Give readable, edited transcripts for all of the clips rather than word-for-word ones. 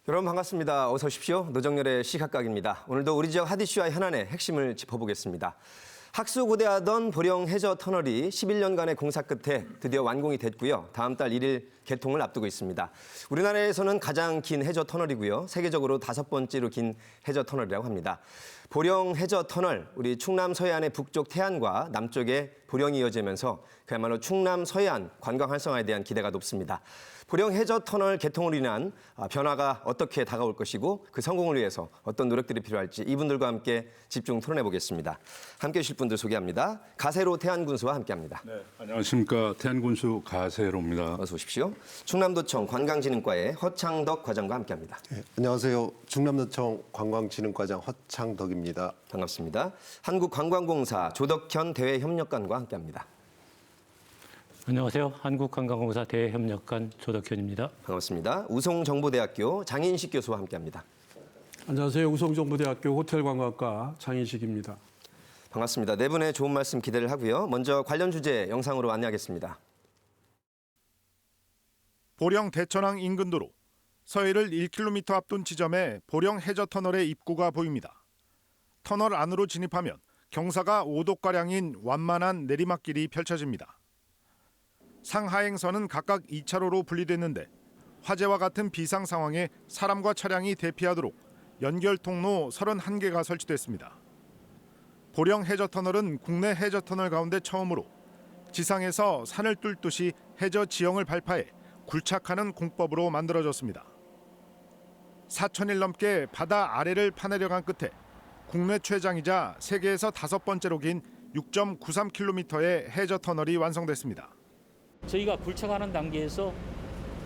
여러분 반갑습니다. 어서 오십시오. 노정열의 시각각입니다. 오늘도 우리 지역 핫이슈와 현안의 핵심을 짚어보겠습니다. 학수고대하던 보령 해저 터널이 11년간의 공사 끝에 드디어 완공이 됐고요. 다음 달 1일 개통을 앞두고 있습니다. 우리나라에서는 가장 긴 해저 터널이고요. 세계적으로 5번째로 긴 해저 터널이라고 합니다. 보령 해저 터널, 우리 충남 서해안의 북쪽 태안과 남쪽에 보령이 이어지면서 그야말로 충남 서해안 관광 활성화에 대한 기대가 높습니다. 보령 해저 터널 개통으로 인한 변화가 어떻게 다가올 것이고 그 성공을 위해서 어떤 노력들이 필요할지 이분들과 함께 집중 토론해 보겠습니다. 함께해 주실 분들 소개합니다. 가세로 태안군수와 함께합니다. 네, 안녕하십니까. 태안군수 가세로입니다. 어서 오십시오. 충남도청 관광진흥과의 허창덕 과장과 함께합니다. 네, 안녕하세요. 충남도청 관광진흥과장 허창덕입니다. 반갑습니다. 한국관광공사 조덕현 대외협력관과 함께합니다. 안녕하세요. 한국관광공사 대외협력관 조덕현입니다. 반갑습니다. 우송정보대학교 장인식 교수와 함께합니다. 안녕하세요. 우송정보대학교 호텔관광과 장인식입니다. 반갑습니다. 네 분의 좋은 말씀 기대를 하고요. 먼저 관련 주제 영상으로 안내하겠습니다. 보령 대천항 인근 도로 서해를 1km 앞둔 지점에 보령 해저터널의 입구가 보입니다. 터널 안으로 진입하면 경사가 5도가량인 완만한 내리막길이 펼쳐집니다. 상하행선은 각각 2차로로 분리됐는데 화재와 같은 비상 상황에 사람과 차량이 대피하도록 연결 통로 31개가 설치됐습니다. 보령 해저터널은 국내 해저터널 가운데 처음으로 지상에서 산을 뚫듯이 해저 지형을 발파해 굴착하는 공법으로 만들어졌습니다. 4,000일 넘게 바다 아래를 파내려간 끝에 국내 최장이자 세계에서 5번째로 긴 6.93km의 해저터널이 완성됐습니다. 저희가 굴착하는 단계에서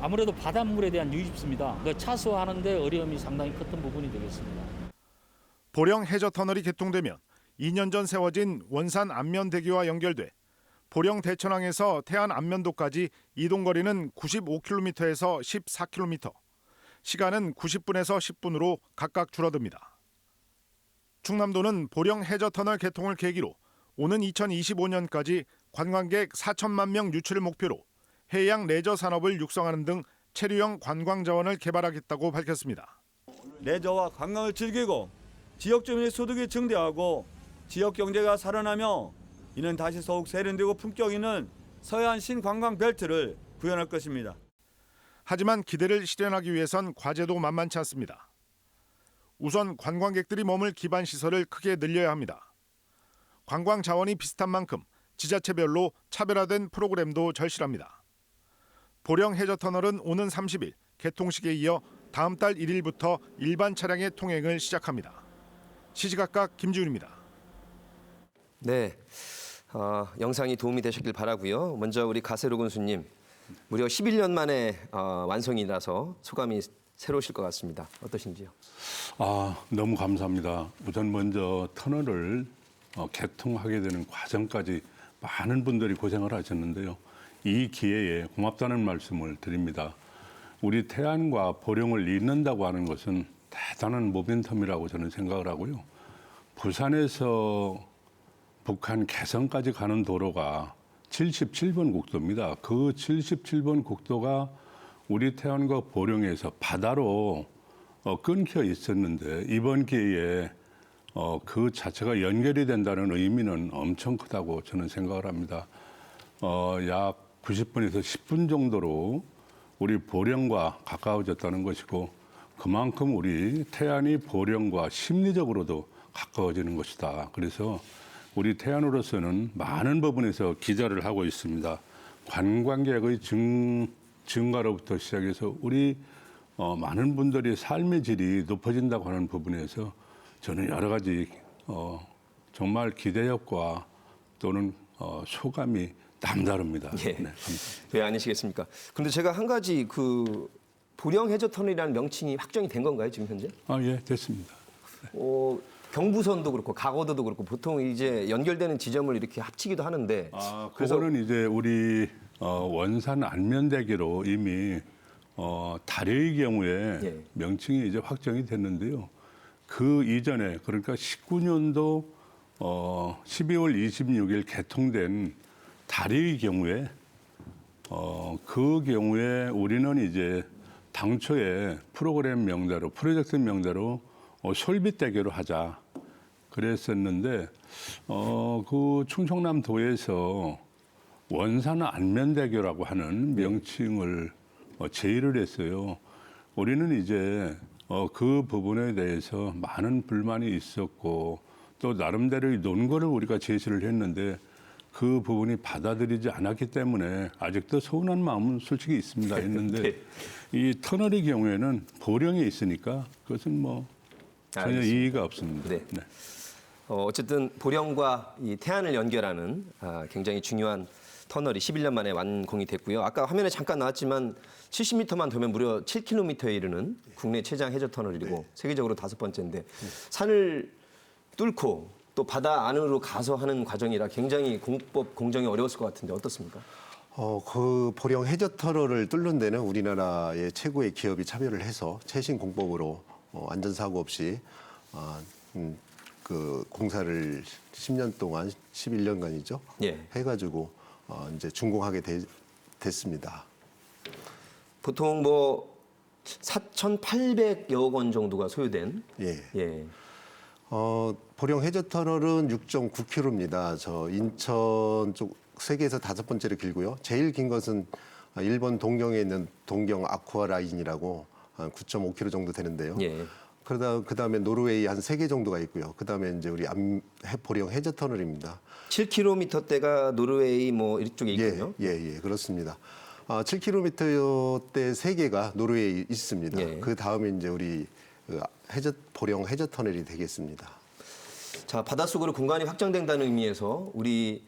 아무래도 바닷물에 대한 유입수입니다. 차수하는 데 어려움이 상당히 컸던 부분이 되겠습니다. 보령 해저터널이 개통되면 2년 전 세워진 원산 안면대교와 연결돼 보령 대천항에서 태안 안면도까지 이동거리는 95km에서 14km, 시간은 90분에서 10분으로 각각 줄어듭니다. 충남도는 보령 해저터널 개통을 계기로 오는 2025년까지 관광객 4천만 명 유치를 목표로 해양 레저 산업을 육성하는 등 체류형 관광 자원을 개발하겠다고 밝혔습니다. 레저와 관광을 즐기고 지역 주민의 소득이 증대하고 지역 경제가 살아나며 이는 다시 더욱 세련되고 품격 있는 서해안 신관광 벨트를 구현할 것입니다. 하지만 기대를 실현하기 위해선 과제도 만만치 않습니다. 우선 관광객들이 머물 기반 시설을 크게 늘려야 합니다. 관광 자원이 비슷한 만큼 지자체별로 차별화된 프로그램도 절실합니다. 보령 해저터널은 오는 30일 개통식에 이어 다음 달 1일부터 일반 차량의 통행을 시작합니다. 시시각각 김지훈입니다. 네, 영상이 도움이 되셨길 바라고요. 먼저 우리 가세로 군수님, 무려 11년 만에 완성이라서 소감이 새로우실 것 같습니다. 어떠신지요? 너무 감사합니다. 우선 먼저 터널을 개통하게 되는 과정까지 많은 분들이 고생을 하셨는데요. 이 기회에 고맙다는 말씀을 드립니다. 우리 태안과 보령을 잇는다고 하는 것은 대단한 모멘텀이라고 저는 생각을 하고요. 부산에서 북한 개성까지 가는 도로가 77번 국도입니다. 그 77번 국도가 우리 태안과 보령에서 바다로 끊겨 있었는데 이번 기회에 그 자체가 연결이 된다는 의미는 엄청 크다고 저는 생각을 합니다. 약 90분에서 10분 정도로 우리 보령과 가까워졌다는 것이고 그만큼 우리 태안이 보령과 심리적으로도 가까워지는 것이다. 그래서 우리 태안으로서는 많은 부분에서 기자를 하고 있습니다. 관광객의 증가로부터 시작해서 우리 많은 분들이 삶의 질이 높아진다고 하는 부분에서 저는 여러 가지 정말 기대력과 또는 소감이 남다릅니다. 예. 네, 왜 아니시겠습니까? 그런데 제가 한 가지 보령 해저터널이라는 명칭이 확정이 된 건가요, 지금 현재? 예, 됐습니다. 경부선도 그렇고 가거도도 그렇고 보통 이제 연결되는 지점을 이렇게 합치기도 하는데 그거는 이제 우리 원산 안면대교로 이미 다리의 경우에 예. 명칭이 이제 확정이 됐는데요. 그 이전에 그러니까 19년도 12월 26일 개통된 다리의 경우에 그 경우에 우리는 이제 당초에 프로그램 명대로 프로젝트 명대로 솔빗대교로 하자 그랬었는데 그 충청남도에서 원산 안면대교라고 하는 명칭을 제의를 했어요. 우리는 이제 그 부분에 대해서 많은 불만이 있었고 또 나름대로의 논거를 우리가 제시를 했는데 그 부분이 받아들이지 않았기 때문에 아직도 서운한 마음은 솔직히 있습니다. 했는데 네. 이 터널의 경우에는 보령에 있으니까 그것은 뭐 전혀 알겠습니다. 이의가 없습니다. 네. 어쨌든 보령과 이 태안을 연결하는 굉장히 중요한 터널이 11년 만에 완공이 됐고요. 아까 화면에 잠깐 나왔지만 70m만 되면 무려 7km에 이르는 국내 최장 해저 터널이고 세계적으로 5번째인데 산을 뚫고 또 바다 안으로 가서 하는 과정이라 굉장히 공법 공정이 어려웠을 것 같은데 어떻습니까? 그 보령 해저 터널을 뚫는 데는 우리나라의 최고의 기업이 참여를 해서 최신 공법으로 안전사고 없이 그 공사를 10년 동안 11년간이죠. 예. 해가지고 이제 준공하게 됐습니다. 보통 뭐 4,800여 원 정도가 소요된 예. 보령 해저 터널은 6.9km입니다. 저 인천 쪽 세계에서 5번째로 길고요. 제일 긴 것은 일본 동경에 있는 동경 아쿠아 라인이라고 한 9.5km 정도 되는데요. 예. 그다음에 노르웨이 한 3개 정도가 있고요. 그다음에 이제 우리 보령 해저 터널입니다. 7km대가 노르웨이 뭐 이쪽에 있군요. 예, 그렇습니다. 7km대 3개가 노르웨이에 있습니다. 예. 그 다음에 이제 우리 보령 해저 터널이 되겠습니다. 자, 바닷속으로 공간이 확장된다는 의미에서 우리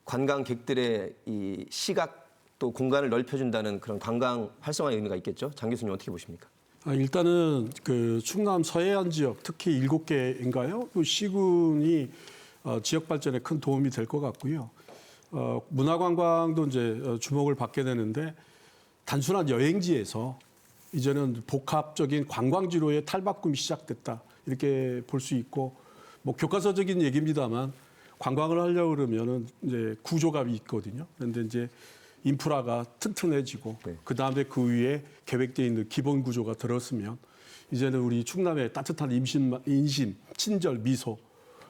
관광객들의 이 시각 또 공간을 넓혀준다는 그런 관광 활성화 의미가 있겠죠. 장 교수님 어떻게 보십니까? 일단은 그 충남 서해안 지역 특히 7개인가요? 그 시군이 지역 발전에 큰 도움이 될 것 같고요. 문화관광도 이제 주목을 받게 되는데 단순한 여행지에서 이제는 복합적인 관광지로의 탈바꿈이 시작됐다 이렇게 볼 수 있고 뭐 교과서적인 얘기입니다만 관광을 하려고 그러면은 이제 구조가 있거든요. 그런데 이제 인프라가 튼튼해지고 그 다음에 그 위에 계획되어 있는 기본 구조가 들었으면 이제는 우리 충남의 따뜻한 인심, 친절, 미소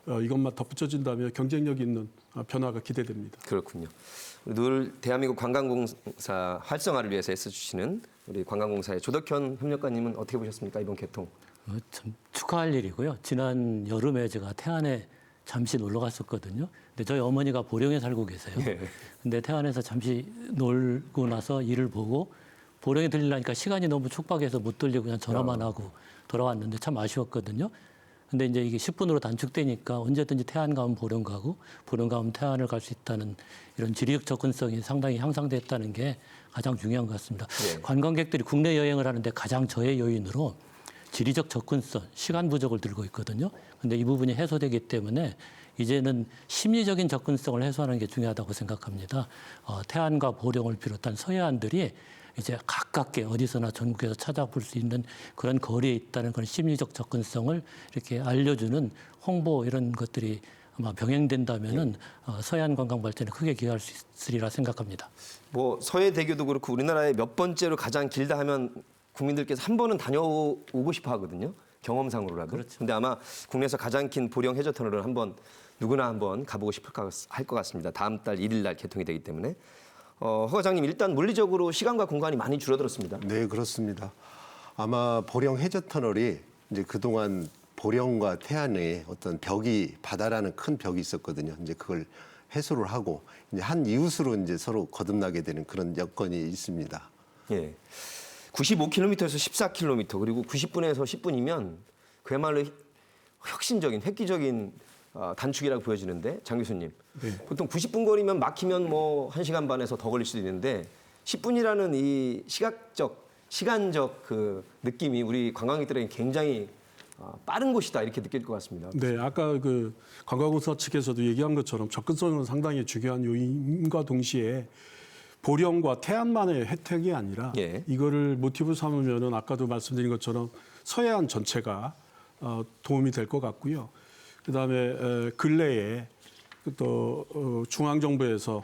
이것만 덧붙여진다면 경쟁력 있는 변화가 기대됩니다. 그렇군요. 늘 대한민국 관광공사 활성화를 위해서 애써주시는 우리 관광공사의 조덕현 협력관님은 어떻게 보셨습니까? 이번 개통. 참 축하할 일이고요. 지난 여름에 제가 태안에 잠시 놀러 갔었거든요. 근데 저희 어머니가 보령에 살고 계세요. 근데 태안에서 잠시 놀고 나서 일을 보고 보령에 들리려니까 시간이 너무 촉박해서 못 들리고 그냥 전화만 하고 돌아왔는데 참 아쉬웠거든요. 근데 이제 이게 10분으로 단축되니까 언제든지 태안 가면 보령 가고 보령 가면 태안을 갈 수 있다는 이런 지리적 접근성이 상당히 향상됐다는 게 가장 중요한 것 같습니다. 관광객들이 국내 여행을 하는데 가장 저의 요인으로 지리적 접근성, 시간 부족을 들고 있거든요. 근데 이 부분이 해소되기 때문에 이제는 심리적인 접근성을 해소하는 게 중요하다고 생각합니다. 태안과 보령을 비롯한 서해안들이 이제 가깝게 어디서나 전국에서 찾아볼 수 있는 그런 거리에 있다는 그런 심리적 접근성을 이렇게 알려주는 홍보 이런 것들이 아마 병행된다면은 서해안 관광 발전에 크게 기여할 수 있으리라 생각합니다. 뭐 서해대교도 그렇고 우리나라의 몇 번째로 가장 길다 하면 국민들께서 한 번은 다녀오고 싶어 하거든요. 경험상으로라도. 그렇죠. 근데 아마 국내에서 가장 긴 보령 해저 터널을 누구나 한번 가보고 싶을 할 것 같습니다. 다음 달 1일 날 개통이 되기 때문에. 허 과장님, 일단 물리적으로 시간과 공간이 많이 줄어들었습니다. 네, 그렇습니다. 아마 보령 해저 터널이 이제 그동안 보령과 태안에 어떤 바다라는 큰 벽이 있었거든요. 이제 그걸 해소를 하고 이제 한 이웃으로 이제 서로 거듭나게 되는 그런 여건이 있습니다. 예. 95km에서 14km 그리고 90분에서 10분이면 그야말로 혁신적인 획기적인 단축이라고 보여지는데 장 교수님 보통 90분 거리면 막히면 뭐 1시간 반에서 더 걸릴 수도 있는데 10분이라는 이 시간적 그 느낌이 우리 관광객들에게 굉장히 빠른 곳이다 이렇게 느낄 것 같습니다. 네, 아까 그 관광공사 측에서도 얘기한 것처럼 접근성은 상당히 중요한 요인과 동시에 보령과 태안만의 혜택이 아니라 이거를 모티브 삼으면은 아까도 말씀드린 것처럼 서해안 전체가 도움이 될 것 같고요. 그다음에 근래에 또 중앙정부에서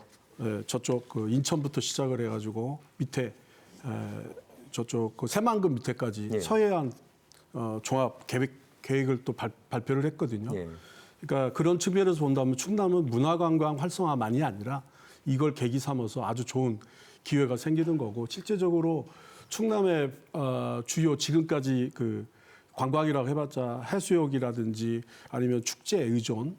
저쪽 그 인천부터 시작을 해가지고 밑에 저쪽 그 새만금 밑에까지 예. 서해안 종합 계획을 또 발표를 했거든요. 예. 그러니까 그런 측면에서 본다면 충남은 문화관광 활성화만이 아니라 이걸 계기 삼아서 아주 좋은 기회가 생기는 거고 실제적으로 충남의 주요 지금까지 그 관광이라고 해봤자 해수욕이라든지 아니면 축제 의존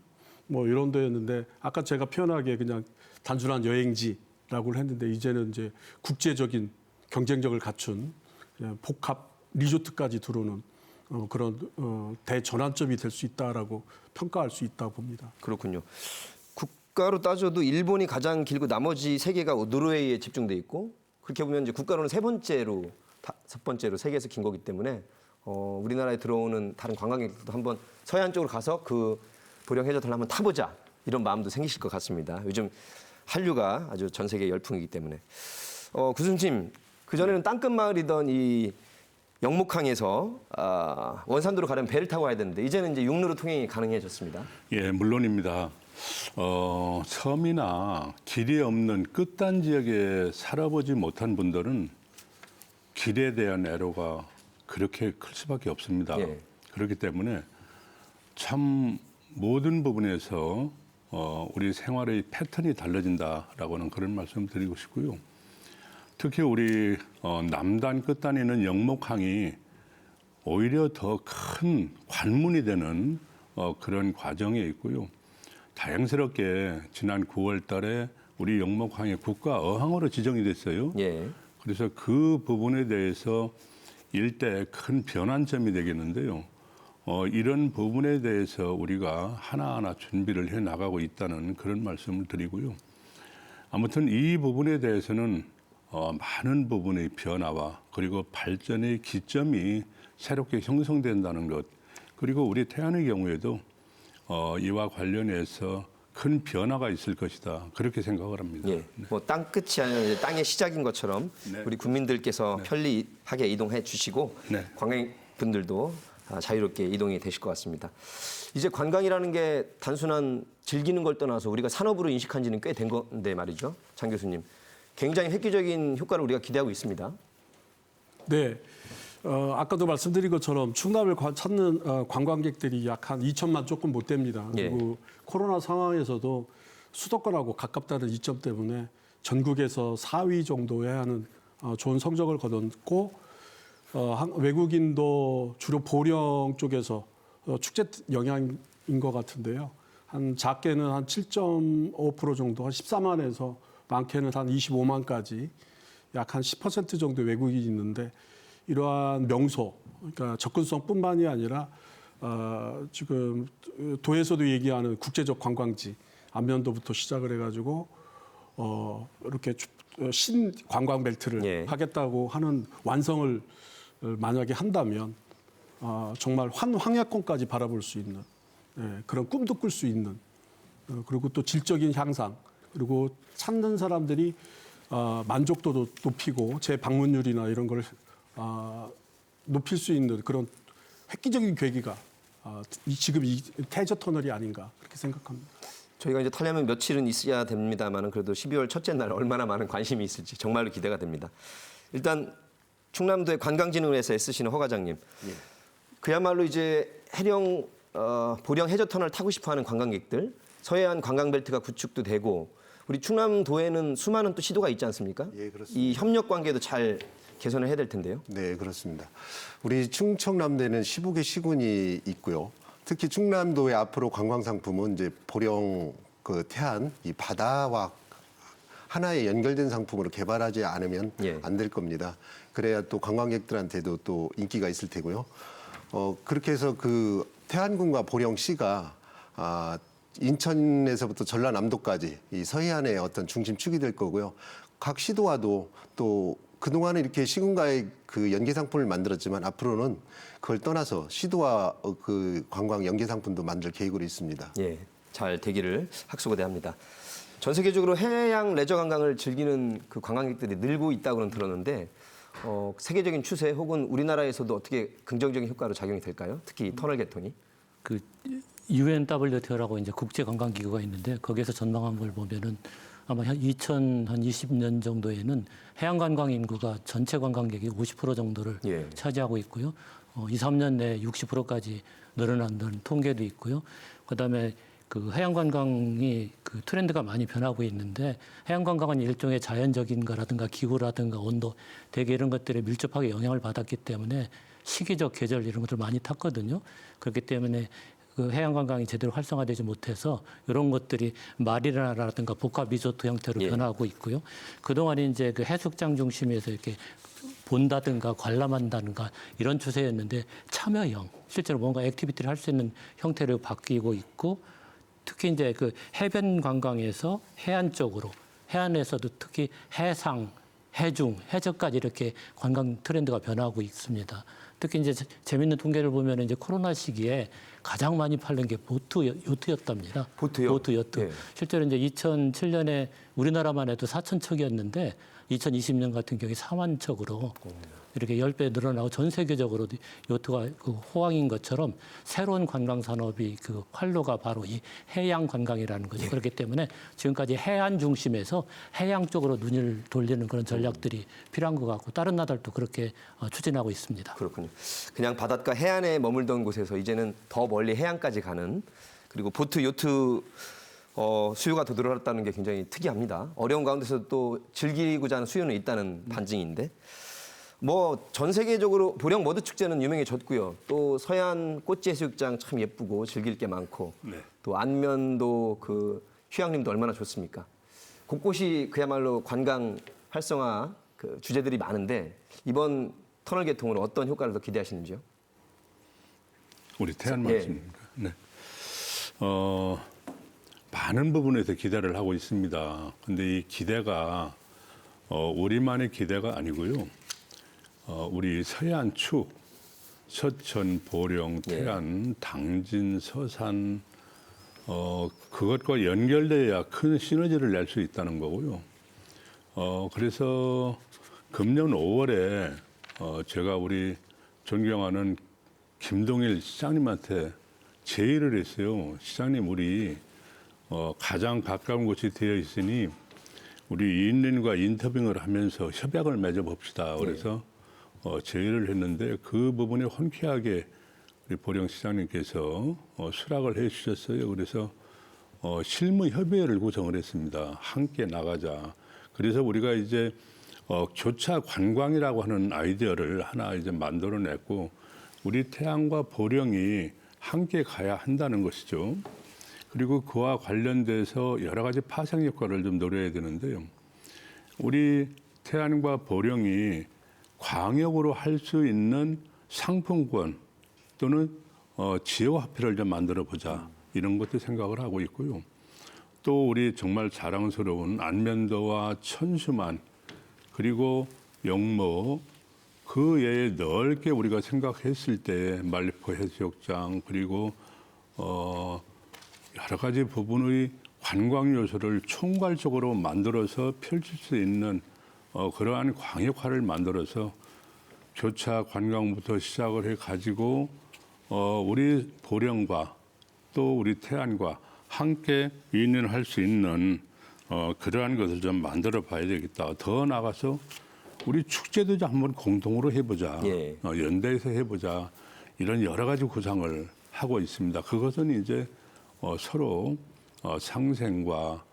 뭐 이런 데였는데 아까 제가 표현하기에 그냥 단순한 여행지라고 했는데 이제는 이제 국제적인 경쟁력을 갖춘 그냥 복합 리조트까지 들어오는 그런 대전환점이 될 수 있다라고 평가할 수 있다고 봅니다. 그렇군요. 국가로 따져도 일본이 가장 길고 나머지 세 개가 노르웨이에 집중돼 있고 그렇게 보면 이제 국가로는 세 번째로 세계에서 긴 거기 때문에 우리나라에 들어오는 다른 관광객들도 한번 서해안 쪽으로 가서 그 보령 해저터를 한번 타보자 이런 마음도 생기실 것 같습니다. 요즘 한류가 아주 전 세계 열풍이기 때문에 구순팀 그 전에는 땅끝 마을이던 이 영목항에서 원산도로 가려면 배를 타고 가야 되는데 이제는 이제 육로로 통행이 가능해졌습니다. 예, 물론입니다. 섬이나 길이 없는 끝단 지역에 살아보지 못한 분들은 길에 대한 애로가 그렇게 클 수밖에 없습니다. 예. 그렇기 때문에 참 모든 부분에서 우리 생활의 패턴이 달라진다라고는 그런 말씀 드리고 싶고요. 특히 우리 남단 끝단에 있는 영목항이 오히려 더 큰 관문이 되는 그런 과정에 있고요. 다행스럽게 지난 9월 달에 우리 영목항이 국가 어항으로 지정이 됐어요. 예. 그래서 그 부분에 대해서 일대 큰 변환점이 되겠는데요. 이런 부분에 대해서 우리가 하나하나 준비를 해 나가고 있다는 그런 말씀을 드리고요. 아무튼 이 부분에 대해서는 많은 부분의 변화와 그리고 발전의 기점이 새롭게 형성된다는 것, 그리고 우리 태안의 경우에도 이와 관련해서 큰 변화가 있을 것이다. 그렇게 생각을 합니다. 예. 뭐 땅끝이 아니라 이제 땅의 시작인 것처럼 네. 우리 국민들께서 편리하게 이동해 주시고 네. 관광객분들도 자유롭게 이동이 되실 것 같습니다. 이제 관광이라는 게 단순한 즐기는 걸 떠나서 우리가 산업으로 인식한 지는 꽤 된 건데 말이죠. 장 교수님. 굉장히 획기적인 효과를 우리가 기대하고 있습니다. 네. 아까도 말씀드린 것처럼 충남을 찾는 관광객들이 약 한 2천만 조금 못 됩니다. 예. 그리고 코로나 상황에서도 수도권하고 가깝다는 이점 때문에 전국에서 4위 정도 해야 하는 좋은 성적을 거뒀고 외국인도 주로 보령 쪽에서 축제 영향인 것 같은데요. 한 작게는 한 7.5% 정도, 한 14만에서 많게는 한 25만까지 약 한 10% 정도 외국인이 있는데 이러한 명소, 그러니까 접근성뿐만이 아니라 지금 도에서도 얘기하는 국제적 관광지 안면도부터 시작을 해가지고 이렇게 신 관광 벨트를 예. 하겠다고 하는 완성을 만약에 한다면 정말 환황약권까지 바라볼 수 있는 그런 꿈도 꿀 수 있는 그리고 또 질적인 향상 그리고 찾는 사람들이 만족도도 높이고 재방문율이나 이런 걸 높일 수 있는 그런 획기적인 계기가 지금 이 태저 터널이 아닌가 그렇게 생각합니다. 저희가 이제 타려면 며칠은 있어야 됩니다만은 그래도 12월 첫째 날 얼마나 많은 관심이 있을지 정말로 기대가 됩니다. 일단 충남도의 관광진흥회에서 애쓰시는 허 과장님, 그야말로 이제 보령 해저 터널 타고 싶어하는 관광객들, 서해안 관광벨트가 구축도 되고 우리 충남도에는 수많은 또 시도가 있지 않습니까? 예, 그렇습니다. 이 협력 관계도 잘 개선을 해야 될 텐데요. 네, 그렇습니다. 우리 충청남도에는 15개 시군이 있고요. 특히 충남도의 앞으로 관광 상품은 이제 보령 태안 이 바다와 하나의 연결된 상품으로 개발하지 않으면 예. 안 될 겁니다. 그래야 또 관광객들한테도 또 인기가 있을 테고요. 그렇게 해서 그 태안군과 보령시가 인천에서부터 전라남도까지 이 서해안의 어떤 중심축이 될 거고요. 각 시도와도 또 그동안은 이렇게 시군과의 그 연계 상품을 만들었지만 앞으로는 그걸 떠나서 시도와 그 관광 연계 상품도 만들 계획으로 있습니다. 예, 잘 되기를 학수고대합니다. 전 세계적으로 해양 레저 관광을 즐기는 그 관광객들이 늘고 있다고는 들었는데 세계적인 추세 혹은 우리나라에서도 어떻게 긍정적인 효과로 작용이 될까요? 특히 터널 개통이. 그 UNWTO라고 이제 국제 관광 기구가 있는데 거기에서 전망한 걸 보면은 아마 한 2020년 정도에는 해양 관광 인구가 전체 관광객이 50% 정도를 예. 차지하고 있고요. 2, 3년 내에 60%까지 늘어난다는 통계도 있고요. 그다음에 그 해양 관광이 그 트렌드가 많이 변하고 있는데 해양 관광은 일종의 자연적인 거라든가 기후라든가 온도, 대기 이런 것들에 밀접하게 영향을 받았기 때문에 시기적 계절 이런 것들 많이 탔거든요. 그렇기 때문에 그 해양 관광이 제대로 활성화되지 못해서 이런 것들이 마리나라든가 복합 리조트 형태로 예. 변하고 있고요. 그동안 이제 그 해수욕장 중심에서 이렇게 본다든가 관람한다든가 이런 추세였는데 참여형, 실제로 뭔가 액티비티를 할 수 있는 형태로 바뀌고 있고 특히 이제 그 해변 관광에서 해안 쪽으로 해안에서도 특히 해상, 해중, 해저까지 이렇게 관광 트렌드가 변하고 있습니다. 특히 이제 재밌는 통계를 보면 이제 코로나 시기에 가장 많이 팔린 게 요트였답니다. 보트요? 보트, 요트. 예. 실제로 이제 2007년에 우리나라만 해도 4천 척이었는데 2020년 같은 경우에 4만 척으로 이렇게 10배 늘어나고 전 세계적으로 요트가 그 호황인 것처럼 새로운 관광 산업이 그 활로가 바로 이 해양 관광이라는 거죠. 그렇기 때문에 지금까지 해안 중심에서 해양 쪽으로 눈을 돌리는 그런 전략들이 필요한 것 같고 다른 나라들도 그렇게 추진하고 있습니다. 그렇군요. 그냥 바닷가 해안에 머물던 곳에서 이제는 더 멀리 해안까지 가는 그리고 보트, 요트 수요가 더 늘어났다는 게 굉장히 특이합니다. 어려운 가운데서 또 즐기고자 하는 수요는 있다는 반증인데 뭐 전 세계적으로 보령 머드 축제는 유명해졌고요. 또 서해안 꽃지 해수욕장 참 예쁘고 즐길 게 많고 네. 또 안면도 그 휴양림도 얼마나 좋습니까? 곳곳이 그야말로 관광 활성화 그 주제들이 많은데 이번 터널 개통으로 어떤 효과를 더 기대하시는지요? 우리 태안 예. 말씀입니까? 네. 많은 부분에서 기대를 하고 있습니다. 근데 이 기대가 우리만의 기대가 아니고요. 우리 서해안 축, 서천, 보령, 태안, 당진, 서산 그것과 연결돼야 큰 시너지를 낼 수 있다는 거고요. 그래서 금년 5월에 제가 우리 존경하는 김동일 시장님한테 제의를 했어요. 시장님, 우리 가장 가까운 곳이 되어 있으니 우리 이인린과 인터뷰를 하면서 협약을 맺어 봅시다. 그래서 제의를 했는데 그 부분에 흔쾌하게 우리 보령 시장님께서 수락을 해 주셨어요. 그래서 실무 협의회를 구성을 했습니다. 함께 나가자. 그래서 우리가 이제 교차 관광이라고 하는 아이디어를 하나 이제 만들어냈고 우리 태안과 보령이 함께 가야 한다는 것이죠. 그리고 그와 관련돼서 여러 가지 파생 효과를 좀 노려야 되는데요. 우리 태안과 보령이 광역으로 할 수 있는 상품권 또는 지역화폐를 좀 만들어 보자 이런 것도 생각을 하고 있고요. 또 우리 정말 자랑스러운 안면도와 천수만 그리고 영모 그 외에 넓게 우리가 생각했을 때 말리포 해수욕장 그리고 여러 가지 부분의 관광 요소를 총괄적으로 만들어서 펼칠 수 있는 그러한 광역화를 만들어서 교차 관광부터 시작을 해가지고 우리 보령과 또 우리 태안과 함께 윈윈할 수 있는 그러한 것을 좀 만들어 봐야 되겠다. 더 나가서 우리 축제도 좀 한번 공동으로 해보자. 예. 연대해서 해보자. 이런 여러 가지 구상을 하고 있습니다. 그것은 이제 서로 상생과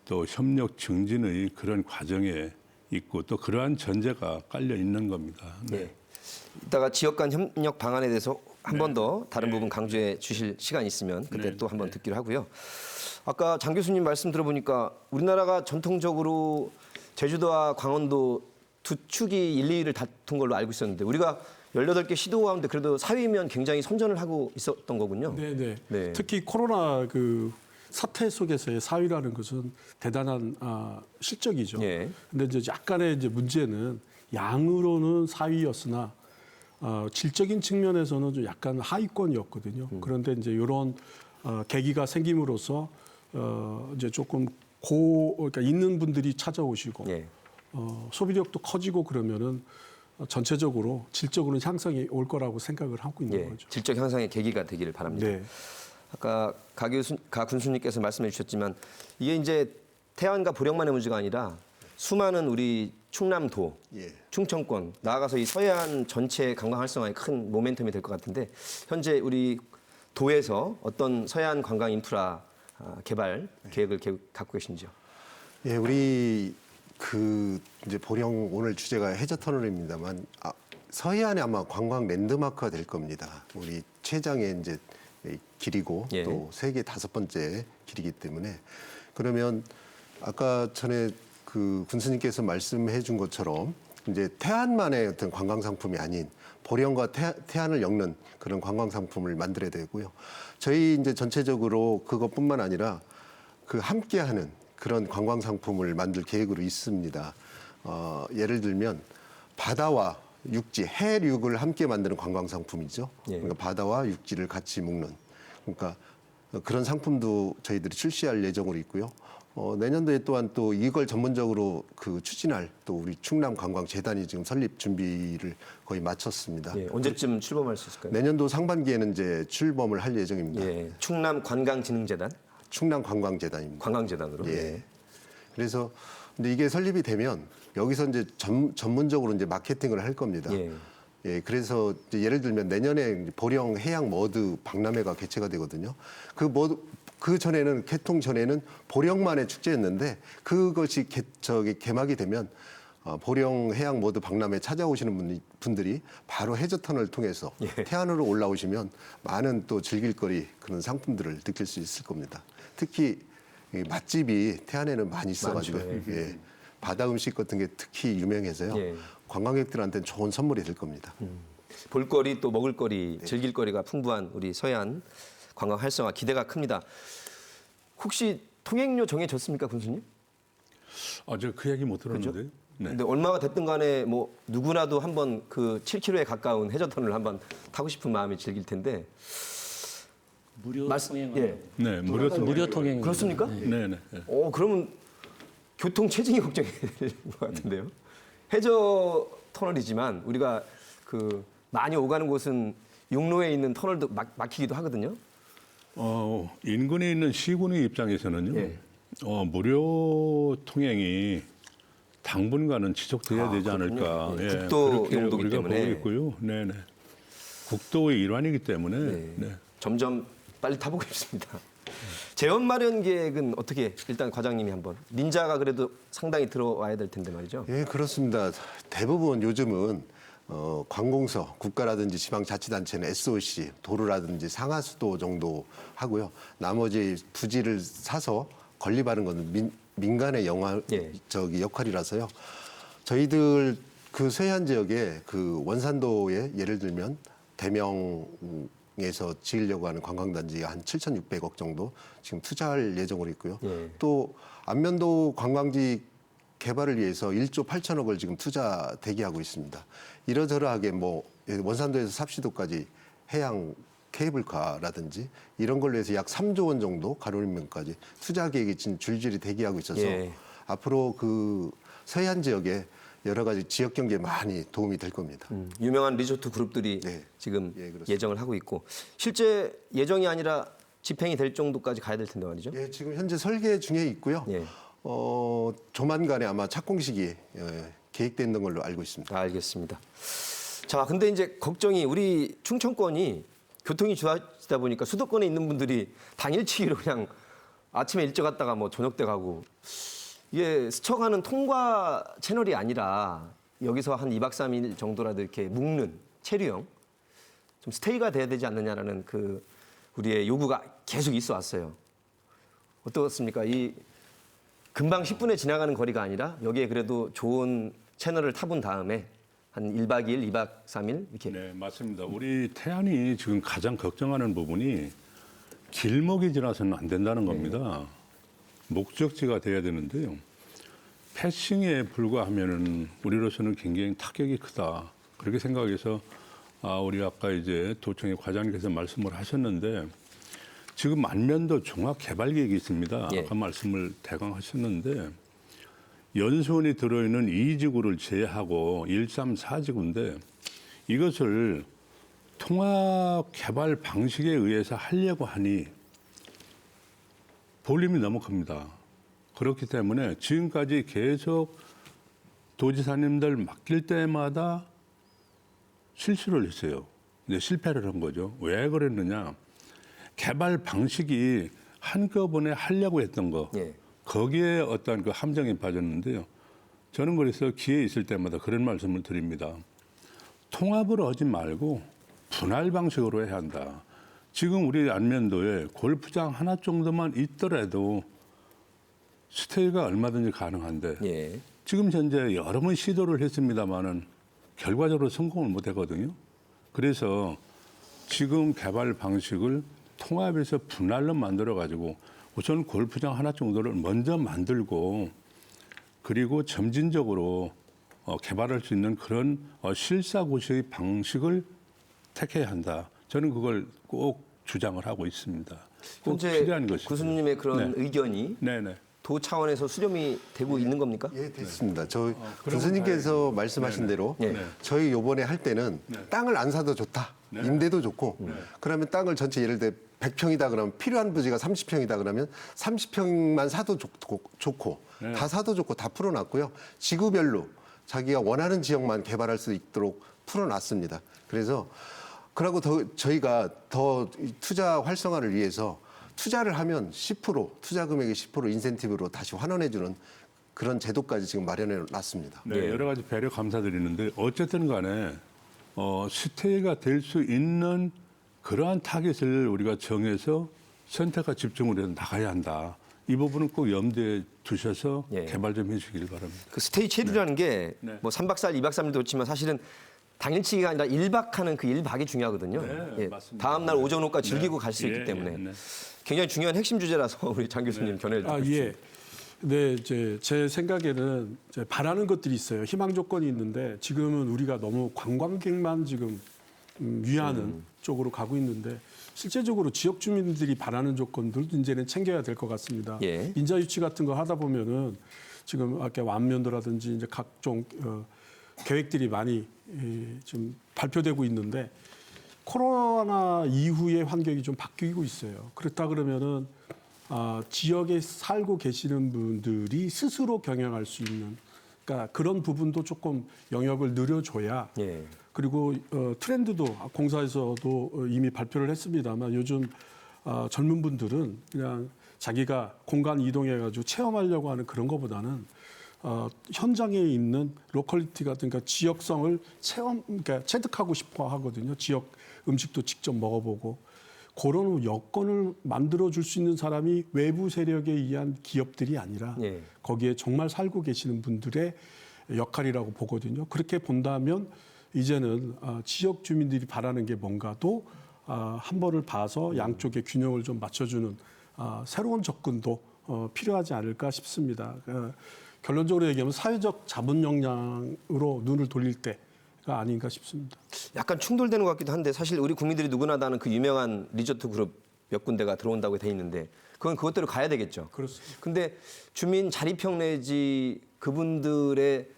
또 협력 증진의 그런 과정에 있고 또 그러한 전제가 깔려 있는 겁니다. 네. 이따가 지역 간 협력 방안에 대해서 한 번 더 다른 부분 강조해 주실 시간이 있으면 그때 또 한 번 듣기로 하고요. 아까 장 교수님 말씀 들어보니까 우리나라가 전통적으로 제주도와 강원도 두 축이 1, 2위를 다툰 걸로 알고 있었는데 우리가 18개 시도 가운데 그래도 4위면 굉장히 선전을 하고 있었던 거군요. 네네. 네. 특히 코로나 그 사태 속에서의 4위라는 것은 대단한 실적이죠. 예. 근데 이제 약간의 이제 문제는 양으로는 4위였으나 질적인 측면에서는 좀 약간 하위권이었거든요. 그런데 이제 이런 계기가 생김으로써 이제 조금 그러니까 있는 분들이 찾아오시고 예. 소비력도 커지고 그러면은 전체적으로 질적으로는 향상이 올 거라고 생각을 하고 있는 예. 거죠. 질적 향상의 계기가 되기를 바랍니다. 네. 아까 가 군수님께서 말씀해 주셨지만 이게 이제 태안과 보령만의 문제가 아니라 수많은 우리 충남도, 예. 충청권 나아가서 이 서해안 전체 관광 활성화에 큰 모멘텀이 될 것 같은데 현재 우리 도에서 어떤 서해안 관광 인프라 개발 계획을 갖고 계신지요? 예, 우리 이제 보령 오늘 주제가 해저 터널입니다만 서해안에 아마 관광 랜드마크가 될 겁니다. 우리 최장의 이제 길이고 예. 또 세계 5번째 길이기 때문에 그러면 아까 전에 그 군수님께서 말씀해 준 것처럼 이제 태안만의 어떤 관광 상품이 아닌 보령과 태안을 엮는 그런 관광 상품을 만들어야 되고요. 저희 이제 전체적으로 그것뿐만 아니라 그 함께하는 그런 관광 상품을 만들 계획으로 있습니다. 예를 들면 바다와 육지, 해륙을 함께 만드는 관광 상품이죠. 예. 그러니까 바다와 육지를 같이 묶는. 그러니까 그런 상품도 저희들이 출시할 예정으로 있고요. 내년도에 또한 또 이걸 전문적으로 그 추진할 또 우리 충남관광재단이 지금 설립 준비를 거의 마쳤습니다. 예, 언제쯤 출범할 수 있을까요? 내년도 상반기에는 이제 출범을 할 예정입니다. 예, 충남관광진흥재단, 충남관광재단입니다. 관광재단으로. 예. 그래서 근데 이게 설립이 되면 여기서 이제 전문적으로 이제 마케팅을 할 겁니다. 예. 예, 그래서 이제 예를 들면 내년에 보령 해양 머드 박람회가 개최가 되거든요. 그 전에는 개통 전에는 보령만의 축제였는데 그것이 개막이 되면 보령 해양 머드 박람회 찾아오시는 분들이 바로 해저 터널을 통해서 태안으로 올라오시면 많은 또 즐길거리 그런 상품들을 느낄 수 있을 겁니다. 특히 이 맛집이 태안에는 많이 있어가지고 많죠. 예, 바다 음식 같은 게 특히 유명해서요. 예. 관광객들한테는 좋은 선물이 될 겁니다. 볼거리 또 먹을거리, 즐길거리가 풍부한 우리 서해안 관광 활성화 기대가 큽니다. 혹시 통행료 정해졌습니까, 군수님? 저 그 얘기 못 들었는데. 네. 근데 얼마가 됐든 간에 뭐 누구나도 한번 그 7km에 가까운 해저 터널을 한번 타고 싶은 마음이 즐길 텐데. 무료 통행. 예. 네, 무료 통행. 그렇습니까? 네, 네. 네. 그러면 교통 체증이 걱정이 될 것 같은데요. 해저 터널이지만 우리가 그 많이 오가는 곳은 용로에 있는 터널도 막히기도 하거든요. 인근에 있는 시군의 입장에서는요. 예. 무료 통행이 당분간은 지속돼야 되지 그렇군요. 않을까. 예, 국도 그렇게 용도이기 우리가 때문에. 보고 있고요. 네, 네. 국도의 일환이기 때문에. 네. 네. 점점 빨리 타보고 싶습니다. 재원 마련 계획은 어떻게 일단 과장님이 한번 닌자가 그래도 상당히 들어와야 될 텐데 말이죠. 예, 그렇습니다. 대부분 요즘은 관공서, 국가라든지 지방자치단체는 SOC, 도로라든지 상하수도 정도 하고요. 나머지 부지를 사서 건립하는 건 민간의 예. 역할이라서요. 저희들 그 서해안 지역에 그 원산도에 예를 들면 대명에서 지으려고 하는 관광단지가 한 7,600억 정도 지금 투자할 예정으로 있고요. 예. 또 안면도 관광지 개발을 위해서 1조 8천억을 지금 투자 대기하고 있습니다. 이러저러하게 뭐 원산도에서 삽시도까지 해양 케이블카라든지 이런 걸로 해서 약 3조 원 정도 가로림면까지 투자 계획이 지금 줄줄이 대기하고 있어서 예. 앞으로 그 서해안 지역에 여러 가지 지역 경제에 많이 도움이 될 겁니다. 유명한 리조트 그룹들이 네. 지금 예, 그렇습니다. 예정을 하고 있고 실제 예정이 아니라 집행이 될 정도까지 가야 될 텐데 말이죠. 예, 지금 현재 설계 중에 있고요. 예. 조만간에 아마 착공식이 계획돼 있는 걸로 알고 있습니다. 알겠습니다. 자, 근데 이제 걱정이 우리 충청권이 교통이 좋아지다 보니까 수도권에 있는 분들이 당일치기로 그냥 아침에 일찍 갔다가 뭐 저녁 때 가고 이게 스쳐가는 통과 채널이 아니라 여기서 한 2박 3일 정도라도 이렇게 묵는 체류형 좀 스테이가 돼야 되지 않느냐라는 그 우리의 요구가 계속 있어 왔어요. 어떻습니까? 이 금방 10분에 지나가는 거리가 아니라 여기에 그래도 좋은 채널을 타본 다음에 한 1박 2일, 2박 3일 이렇게. 네, 맞습니다. 우리 태안이 지금 가장 걱정하는 부분이 길목이 지나서는 안 된다는 겁니다. 목적지가 돼야 되는데요. 패싱에 불과하면은 우리로서는 굉장히 타격이 크다. 그렇게 생각해서 우리 아까 이제 도청의 과장님께서 말씀을 하셨는데 지금 안면도 종합 개발 계획이 있습니다. 예. 아까 말씀을 대강 하셨는데 연수원이 들어있는 2지구를 제외하고 1, 3, 4지구인데 이것을 통합 개발 방식에 의해서 하려고 하니 볼륨이 너무 큽니다. 그렇기 때문에 지금까지 계속 도지사님들 맡길 때마다 실수를 했어요. 이제 실패를 한 거죠. 왜 그랬느냐? 개발 방식이 한꺼번에 하려고 했던 거. 예. 거기에 어떤 그 함정에 빠졌는데요. 저는 그래서 기회 있을 때마다 그런 말씀을 드립니다. 통합을 하지 말고 분할 방식으로 해야 한다. 지금 우리 안면도에 골프장 하나 정도만 있더라도 스테이가 얼마든지 가능한데 예. 지금 현재 여러 번 시도를 했습니다마는 결과적으로 성공을 못 했거든요. 그래서 지금 개발 방식을 통합해서 분할로 만들어 가지고 우선 골프장 하나 정도를 먼저 만들고 그리고 점진적으로 개발할 수 있는 그런 실사고시의 방식을 택해야 한다. 저는 그걸 꼭 주장을 하고 있습니다. 꼭 현재 필요한 것입니다. 교수님의 그런 네. 의견이 네네. 도 차원에서 수렴이 되고 있는 겁니까? 예, 됐습니다. 교수님께서 말씀하신 대로 네. 저희 요번에 할 때는 땅을 안 사도 좋다. 임대도 좋고 그러면 땅을 전체 예를 들어 100평이다 그러면 필요한 부지가 30평이다 그러면 30평만 사도 좋고 다 사도 좋고 다 풀어놨고요. 지구별로 자기가 원하는 지역만 개발할 수 있도록 풀어놨습니다. 그래서 그러고 저희가 더 투자 활성화를 위해서 투자를 하면 10% 투자 금액의 10% 인센티브로 다시 환원해주는 그런 제도까지 지금 마련해 놨습니다. 네, 여러 가지 배려 감사드리는데 어쨌든 간에 스테이가 될 수 있는 그러한 타겟을 우리가 정해서 선택과 집중을 해서 나가야 한다. 이 부분은 꼭 염두에 두셔서 예. 개발 좀 해주시길 바랍니다. 그 스테이 체류라는 게 네. 뭐 3박 4일, 2박 3일도 좋지만 사실은 당일치기가 아니라 1박하는 그 1박이 중요하거든요. 네, 맞습니다. 다음 날 오전 오후까지 네. 즐기고 갈 수 예, 있기 때문에 예, 네. 굉장히 중요한 핵심 주제라서 우리 장 교수님 견해를 듣고 싶습니다. 예. 네, 제 생각에는 바라는 것들이 있어요. 희망 조건이 있는데 지금은 우리가 너무 관광객만 지금 위하는 쪽으로 가고 있는데 실제적으로 지역 주민들이 바라는 조건들도 이제는 챙겨야 될 것 같습니다. 예. 인자 유치 같은 거 하다 보면은 지금 아까 완면도라든지 이제 각종 계획들이 많이 좀 발표되고 있는데 코로나 이후의 환경이 좀 바뀌고 있어요. 그렇다 그러면은 지역에 살고 계시는 분들이 스스로 경영할 수 있는 그러니까 그런 부분도 조금 영역을 늘려줘야 예. 그리고 트렌드도 공사에서도 이미 발표를 했습니다만 요즘 젊은 분들은 그냥 자기가 공간 이동해가지고 체험하려고 하는 그런 것보다는 현장에 있는 로컬리티가 그러니까 지역성을 그러니까 체득하고 싶어 하거든요. 지역 음식도 직접 먹어보고 그런 여건을 만들어 줄 수 있는 사람이 외부 세력에 의한 기업들이 아니라 예. 거기에 정말 살고 계시는 분들의 역할이라고 보거든요. 그렇게 본다면 이제는 지역 주민들이 바라는 게 뭔가도 한 번을 봐서 양쪽의 균형을 좀 맞춰주는 새로운 접근도 필요하지 않을까 싶습니다. 결론적으로 얘기하면 사회적 자본 역량으로 눈을 돌릴 때가 아닌가 싶습니다. 약간 충돌되는 것 같기도 한데 사실 우리 국민들이 누구나 다 아는 그 유명한 리조트 그룹 몇 군데가 들어온다고 돼 있는데 그건 그것대로 가야 되겠죠. 그렇습니다. 근데 주민 자립형 내지 그분들의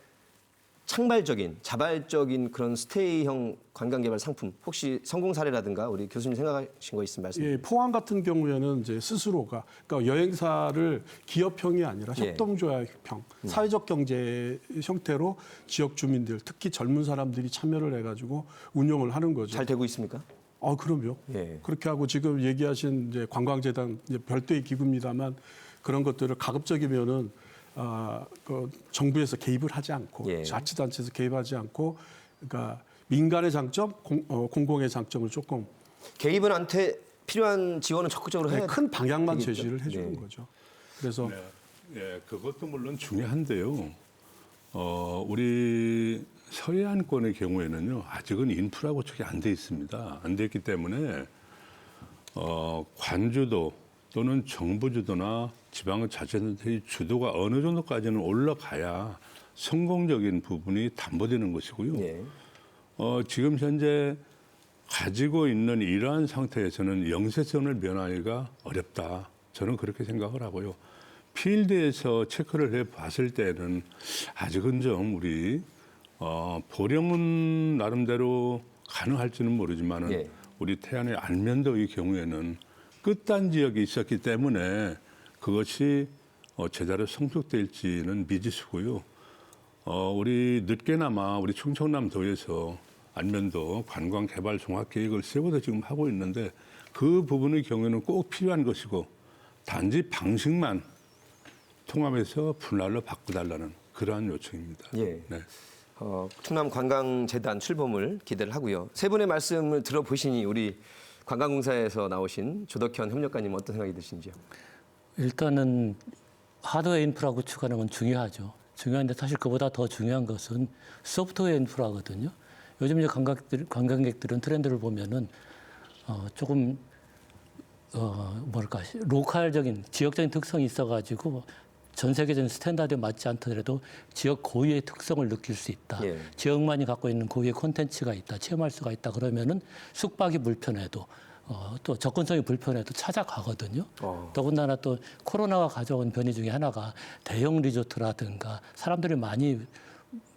창발적인 자발적인 그런 스테이형 관광개발 상품 혹시 성공 사례라든가 우리 교수님 생각하신 거 있으면 말씀해 주세요. 예, 포항 같은 경우에는 이제 스스로가 그러니까 여행사를 기업형이 아니라 예. 협동조합형, 사회적 경제 형태로 지역 주민들, 특히 젊은 사람들이 참여를 해가지고 운영을 하는 거죠. 잘 되고 있습니까? 그럼요. 예. 그렇게 하고 지금 얘기하신 이제 관광재단 이제 별도의 기구입니다만 그런 것들을 가급적이면은 그 정부에서 개입을 하지 않고 예. 자치단체에서 개입하지 않고 그러니까 민간의 장점, 공공의 장점을 조금 개입은 한테 필요한 지원은 적극적으로 해야 큰 방향만 되겠죠. 제시를 해주는 네. 거죠. 그래서 예, 그것도 물론 중요한데요. 우리 서해안권의 경우에는요, 아직은 인프라 구축이 안 돼 있습니다. 안 돼 있기 때문에 관주도 또는 정부 주도나 지방자치단체의 주도가 어느 정도까지는 올라가야 성공적인 부분이 담보되는 것이고요. 예. 지금 현재 가지고 있는 이러한 상태에서는 영세선을 면하기가 어렵다. 저는 그렇게 생각을 하고요. 필드에서 체크를 해봤을 때는 아직은 좀 우리 보령은 나름대로 가능할지는 모르지만은 예. 우리 태안의 안면도의 경우에는 끝단 지역이 있었기 때문에 그것이 제대로 성숙될지는 미지수고요. 우리 늦게나마 우리 충청남도에서 안면도 관광개발 종합계획을 세워서 지금 하고 있는데 그 부분의 경우에는 꼭 필요한 것이고 단지 방식만 통합해서 분할로 바꿔달라는 그러한 요청입니다. 예. 네. 충남관광재단 출범을 기대를 하고요. 세 분의 말씀을 들어보시니 우리 관광공사에서 나오신 조덕현 협력관님 어떤 생각이 드시는지요? 일단은 하드웨어 인프라 구축하는 건 중요하죠. 중요한데 사실 그보다 더 중요한 것은 소프트웨어 인프라거든요. 요즘 이제 관광객들은 트렌드를 보면은 조금 로컬적인 지역적인 특성이 있어가지고 전 세계적인 스탠다드에 맞지 않더라도 지역 고유의 특성을 느낄 수 있다. 예. 지역만이 갖고 있는 고유의 콘텐츠가 있다. 체험할 수가 있다. 그러면은 숙박이 불편해도 또 접근성이 불편해도 찾아가거든요. 더군다나 또 코로나가 가져온 변이 중에 하나가 대형 리조트라든가 사람들이 많이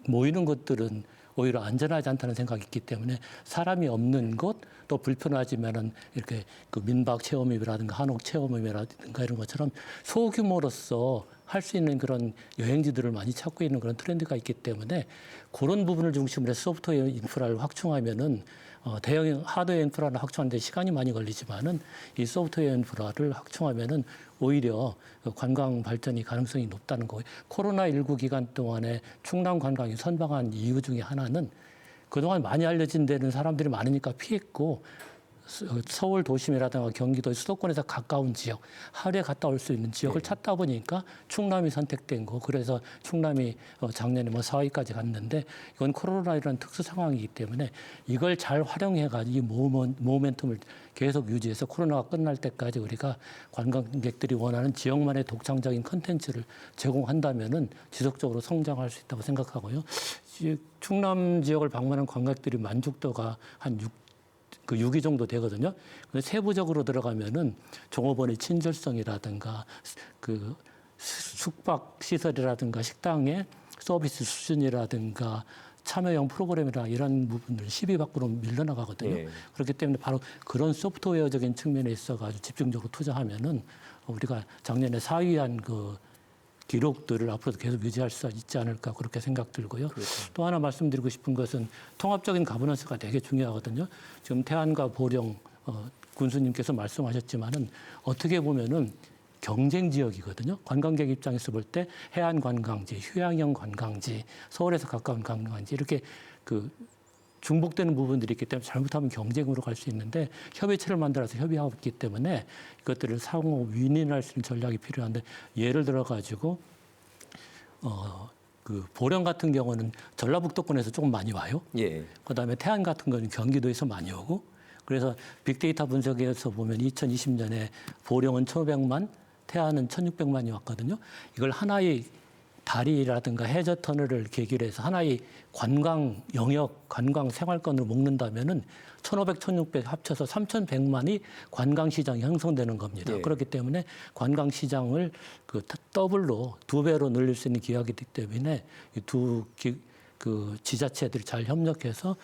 모이는 곳들은 오히려 안전하지 않다는 생각이 있기 때문에 사람이 없는 곳 또 불편하지만은 이렇게 그 민박 체험이라든가 한옥 체험이라든가 이런 것처럼 소규모로서 할 수 있는 그런 여행지들을 많이 찾고 있는 그런 트렌드가 있기 때문에 그런 부분을 중심으로 해서 소프트웨어 인프라를 확충하면은 대형 하드웨어 인프라를 확충하는데 시간이 많이 걸리지만은 이 소프트웨어 인프라를 확충하면은 오히려 관광 발전이 가능성이 높다는 거예요. 코로나19 기간 동안에 충남 관광이 선방한 이유 중에 하나는 그동안 많이 알려진 데는 사람들이 많으니까 피했고 서울 도심이라든가 경기도 수도권에서 가까운 지역, 하루에 갔다 올 수 있는 지역을 찾다 보니까 충남이 선택된 거. 그래서 충남이 작년에 4위까지 갔는데 이건 코로나라는 특수 상황이기 때문에 이걸 잘 활용해가지고 이 모멘텀을 계속 유지해서 코로나가 끝날 때까지 우리가 관광객들이 원하는 지역만의 독창적인 컨텐츠를 제공한다면은 지속적으로 성장할 수 있다고 생각하고요. 충남 지역을 방문한 관광객들이 만족도가 한 6위 정도 되거든요. 근데 세부적으로 들어가면은 종업원의 친절성이라든가 그 숙박 시설이라든가 식당의 서비스 수준이라든가 참여형 프로그램이나 이런 부분들 10위 밖으로 밀려나가거든요. 예. 그렇기 때문에 바로 그런 소프트웨어적인 측면에 있어가지고 집중적으로 투자하면은 우리가 작년에 4위한 그 기록들을 앞으로도 계속 유지할 수 있지 않을까 그렇게 생각 들고요. 그렇죠. 또 하나 말씀드리고 싶은 것은 통합적인 가버넌스가 되게 중요하거든요. 지금 태안과 보령 군수님께서 말씀하셨지만은 어떻게 보면은 경쟁 지역이거든요. 관광객 입장에서 볼 때 해안 관광지, 휴양형 관광지, 서울에서 가까운 관광지 이렇게 그 중복되는 부분들이 있기 때문에 잘못하면 경쟁으로 갈 수 있는데 협의체를 만들어서 협의하고 있기 때문에 이것들을 상호 윈윈할 수 있는 전략이 필요한데 예를 들어 가지고 그 보령 같은 경우는 전라북도권에서 조금 많이 와요. 예. 그다음에 태안 같은 거는 경기도에서 많이 오고 그래서 빅데이터 분석에서 보면 2020년에 보령은 1,500만, 태안은 1,600만이 왔거든요. 이걸 하나의 다리라든가 해저 터널을 계기로 해서 하나의 관광 영역, 관광 생활권으로 묶는다면은 1,500, 1,600 합쳐서 3,100만이 관광 시장이 형성되는 겁니다. 예. 그렇기 때문에 관광 시장을 그 더블로 2배로 늘릴 수 있는 기회이기 때문에 이 그 지자체들이 잘 협력해서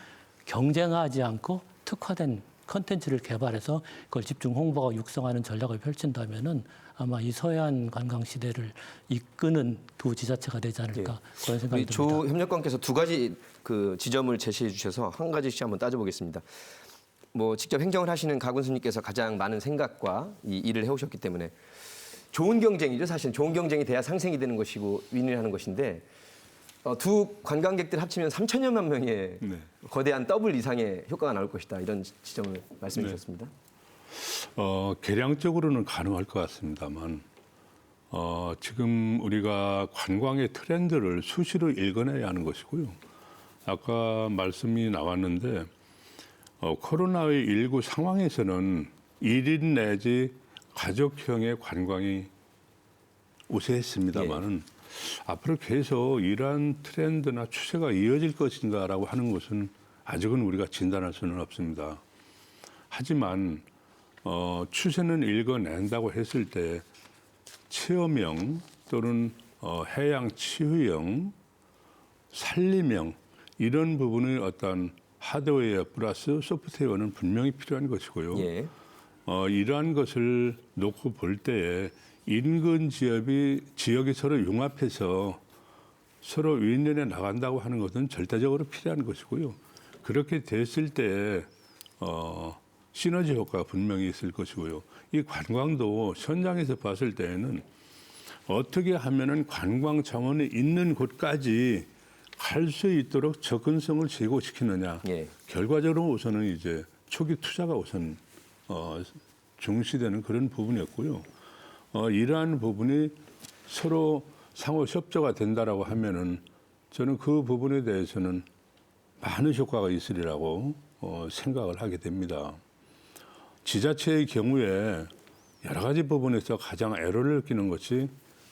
경쟁하지 않고 특화된 컨텐츠를 개발해서 그걸 집중 홍보하고 육성하는 전략을 펼친다면은 아마 이 서해안 관광 시대를 이끄는 두 지자체가 되지 않을까 그런 생각이 우리 듭니다. 조 협력관께서 두 가지 그 지점을 제시해 주셔서 한 가지씩 한번 따져보겠습니다. 뭐 직접 행정을 하시는 가군수님께서 가장 많은 생각과 이 일을 해오셨기 때문에 좋은 경쟁이죠. 사실 좋은 경쟁이 돼야 상생이 되는 것이고 윈윈하는 것인데 두 관광객들 합치면 3천여만 명의 네. 거대한 더블 이상의 효과가 나올 것이다. 이런 지점을 말씀해 네. 주셨습니다. 계량적으로는 가능할 것 같습니다만 지금 우리가 관광의 트렌드를 수시로 읽어내야 하는 것이고요. 아까 말씀이 나왔는데 코로나의 19 상황에서는 1인 내지 가족형의 관광이 우세했습니다만은 앞으로 계속 이러한 트렌드나 추세가 이어질 것인가라고 하는 것은 아직은 우리가 진단할 수는 없습니다. 하지만 추세는 읽어낸다고 했을 때 체험형 또는 해양 치유형, 산림형 이런 부분의 어떤 하드웨어 플러스 소프트웨어는 분명히 필요한 것이고요. 예. 이러한 것을 놓고 볼 때에 인근 지역이 서로 융합해서 서로 윈윈해 나간다고 하는 것은 절대적으로 필요한 것이고요. 그렇게 됐을 때 시너지 효과가 분명히 있을 것이고요. 이 관광도 현장에서 봤을 때에는 어떻게 하면은 관광 자원이 있는 곳까지 갈 수 있도록 접근성을 제고시키느냐. 예. 결과적으로 우선은 이제 초기 투자가 우선 중시되는 그런 부분이었고요. 이러한 부분이 서로 상호 협조가 된다라고 하면은 저는 그 부분에 대해서는 많은 효과가 있으리라고 생각을 하게 됩니다. 지자체의 경우에 여러 가지 부분에서 가장 애로를 느끼는 것이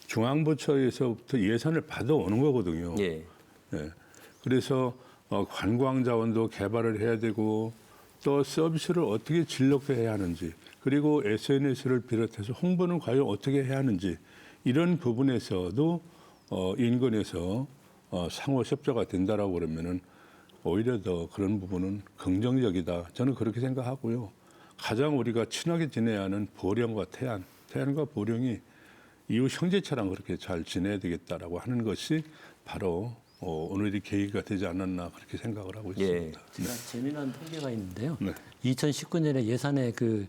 중앙부처에서부터 예산을 받아오는 거거든요. 예. 예. 그래서 관광 자원도 개발을 해야 되고 또 서비스를 어떻게 진력도 해야 하는지 그리고 SNS를 비롯해서 홍보는 과연 어떻게 해야 하는지 이런 부분에서도 인근에서 상호 협조가 된다라고 그러면은 오히려 더 그런 부분은 긍정적이다. 저는 그렇게 생각하고요. 가장 우리가 친하게 지내야 하는 보령과 태안과 보령이 이웃 형제처럼 그렇게 잘 지내야 되겠다라고 하는 것이 바로 오늘이 계기가 되지 않았나 그렇게 생각을 하고 있습니다. 제가 재미난 통계가 있는데요. 네. 2019년에 예산에 그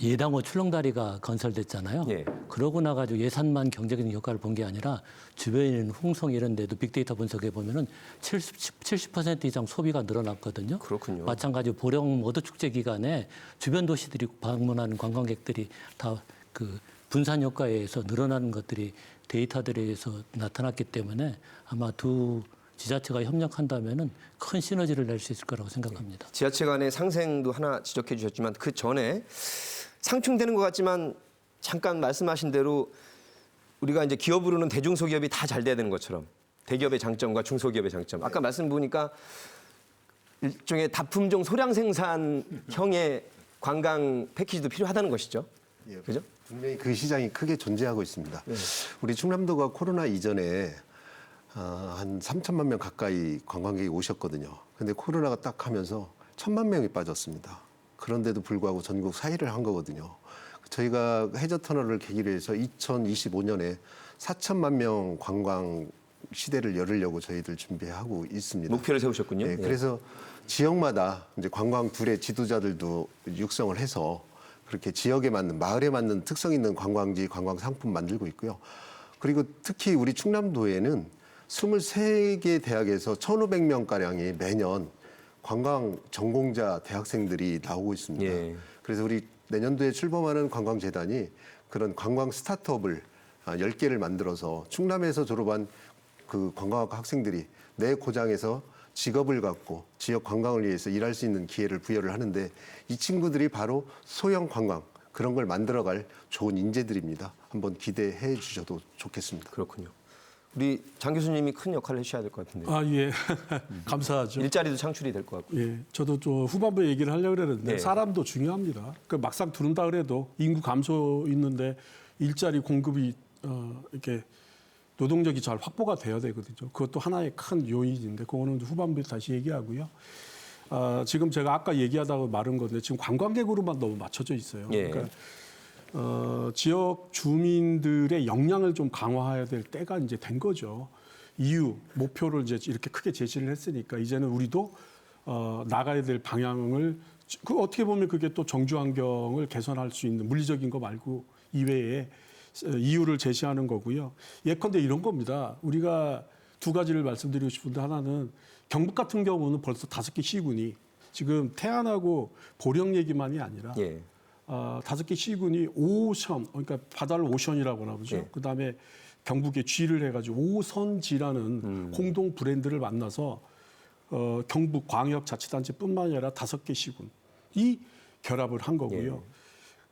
예당호 출렁다리가 건설됐잖아요. 예. 그러고 나가지고 예산만 경제적인 효과를 본 게 아니라 주변에 있는 홍성 이런 데도 빅데이터 분석해 보면은 70% 이상 소비가 늘어났거든요. 그렇군요. 마찬가지로 보령 모두 축제 기간에 주변 도시들이 방문하는 관광객들이 다 그 분산 효과에 의해서 늘어나는 것들이 데이터들에 의해서 나타났기 때문에 아마 두 지자체가 협력한다면은 큰 시너지를 낼 수 있을 거라고 생각합니다. 지자체 간의 상생도 하나 지적해 주셨지만 그 전에 상충되는 것 같지만 잠깐 말씀하신 대로 우리가 이제 기업으로는 대중소기업이 다 잘 돼야 되는 것처럼 대기업의 장점과 중소기업의 장점. 아까 말씀 보니까 일종의 다품종 소량 생산형의 관광 패키지도 필요하다는 것이죠. 예, 그죠? 분명히 그 시장이 크게 존재하고 있습니다. 우리 충남도가 코로나 이전에 한 3천만 명 가까이 관광객이 오셨거든요. 근데 코로나가 딱 하면서 1,000만 명이 빠졌습니다. 그런데도 불구하고 전국 4위를 한 거거든요. 저희가 해저터널을 계기로 해서 2025년에 4천만 명 관광 시대를 열으려고 저희들 준비하고 있습니다. 목표를 세우셨군요. 네, 그래서 지역마다 이제 관광 둘의 지도자들도 육성을 해서 그렇게 지역에 맞는 마을에 맞는 특성 있는 관광지, 관광 상품 만들고 있고요. 그리고 특히 우리 충남도에는 23개 대학에서 1,500명 가량이 매년 관광 전공자 대학생들이 나오고 있습니다. 예. 그래서 우리 내년도에 출범하는 관광재단이 그런 관광 스타트업을 10개를 만들어서 충남에서 졸업한 그 관광학 학생들이 내 고장에서 직업을 갖고 지역 관광을 위해서 일할 수 있는 기회를 부여를 하는데 이 친구들이 바로 소형 관광 그런 걸 만들어갈 좋은 인재들입니다. 한번 기대해 주셔도 좋겠습니다. 그렇군요. 우리 장 교수님이 큰 역할을 해주셔야 될 것 같은데요. 아, 예. 감사하죠. 일자리도 창출이 될 것 같고. 예, 저도 좀 후반부에 얘기를 하려고 그랬는데 네. 사람도 중요합니다. 그 막상 들은다 그래도 인구 감소 있는데 일자리 공급이 이렇게 노동력이 잘 확보가 돼야 되거든요. 그것도 하나의 큰 요인인데 그거는 후반부에 다시 얘기하고요. 지금 제가 아까 얘기하다가 말한 건데 지금 관광객으로만 너무 맞춰져 있어요. 예. 그러니까 지역 주민들의 역량을 좀 강화해야 될 때가 이제 된 거죠. 이유, 목표를 이제 이렇게 크게 제시를 했으니까 이제는 우리도 나가야 될 방향을 그 어떻게 보면 그게 또 정주 환경을 개선할 수 있는 물리적인 거 말고 이외에 이유를 제시하는 거고요. 예컨대 이런 겁니다. 우리가 두 가지를 말씀드리고 싶은데 하나는 경북 같은 경우는 벌써 5개 시군이 지금 태안하고 보령 얘기만이 아니라 예. 5개 시군이 오션, 그러니까 바다를 오션이라고 나오죠. 예. 그다음에 경북에 G를 해가지고 오선지라는 공동 브랜드를 만나서 경북 광역자치단체뿐만 아니라 5개 시군이 결합을 한 거고요. 예.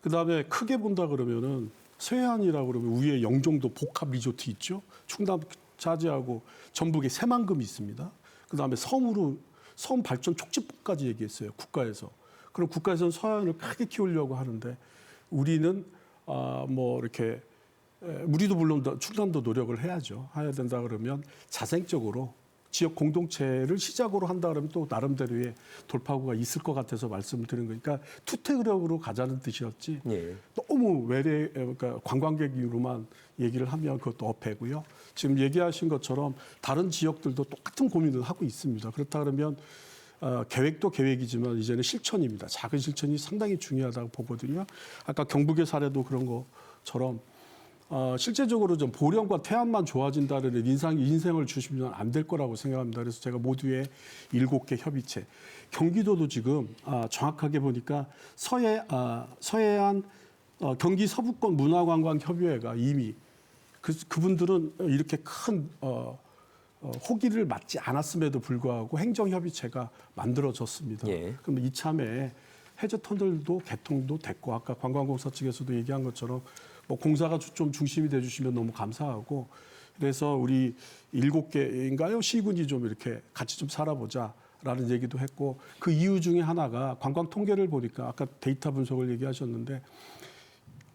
그다음에 크게 본다 그러면은 서해안이라고 그러면 위에 영종도 복합 리조트 있죠. 충남 자지하고 전북에 새만금이 있습니다. 그다음에 섬으로 섬 발전 촉진법까지 얘기했어요. 국가에서. 그럼 국가에서는 서해안을 크게 키우려고 하는데 우리는 뭐 이렇게 우리도 물론 충남도 노력을 해야죠. 해야 된다 그러면 자생적으로 지역 공동체를 시작으로 한다 그러면 또 나름대로의 돌파구가 있을 것 같아서 말씀을 드린 거니까 투택력으로 가자는 뜻이었지. 예. 너무 그러니까 관광객으로만 얘기를 하면 그것도 어폐고요. 지금 얘기하신 것처럼 다른 지역들도 똑같은 고민을 하고 있습니다. 그렇다 그러면 계획도 계획이지만 이제는 실천입니다. 작은 실천이 상당히 중요하다고 보거든요. 아까 경북의 사례도 그런 것처럼 실제적으로 좀 보령과 태안만 좋아진다는 인생을 주시면 안 될 거라고 생각합니다. 그래서 제가 모두의 7개 협의체. 경기도도 지금 정확하게 보니까 서해안 경기 서부권 문화관광협의회가 이미 그분들은 이렇게 큰 호기를 맞지 않았음에도 불구하고 행정협의체가 만들어졌습니다. 예. 그럼 이참에 해저터널도 개통도 됐고 아까 관광공사 측에서도 얘기한 것처럼 뭐 공사가 좀 중심이 돼주시면 너무 감사하고 그래서 우리 7개인가요? 시군이 좀 이렇게 같이 좀 살아보자라는 얘기도 했고 그 이유 중에 하나가 관광 통계를 보니까 아까 데이터 분석을 얘기하셨는데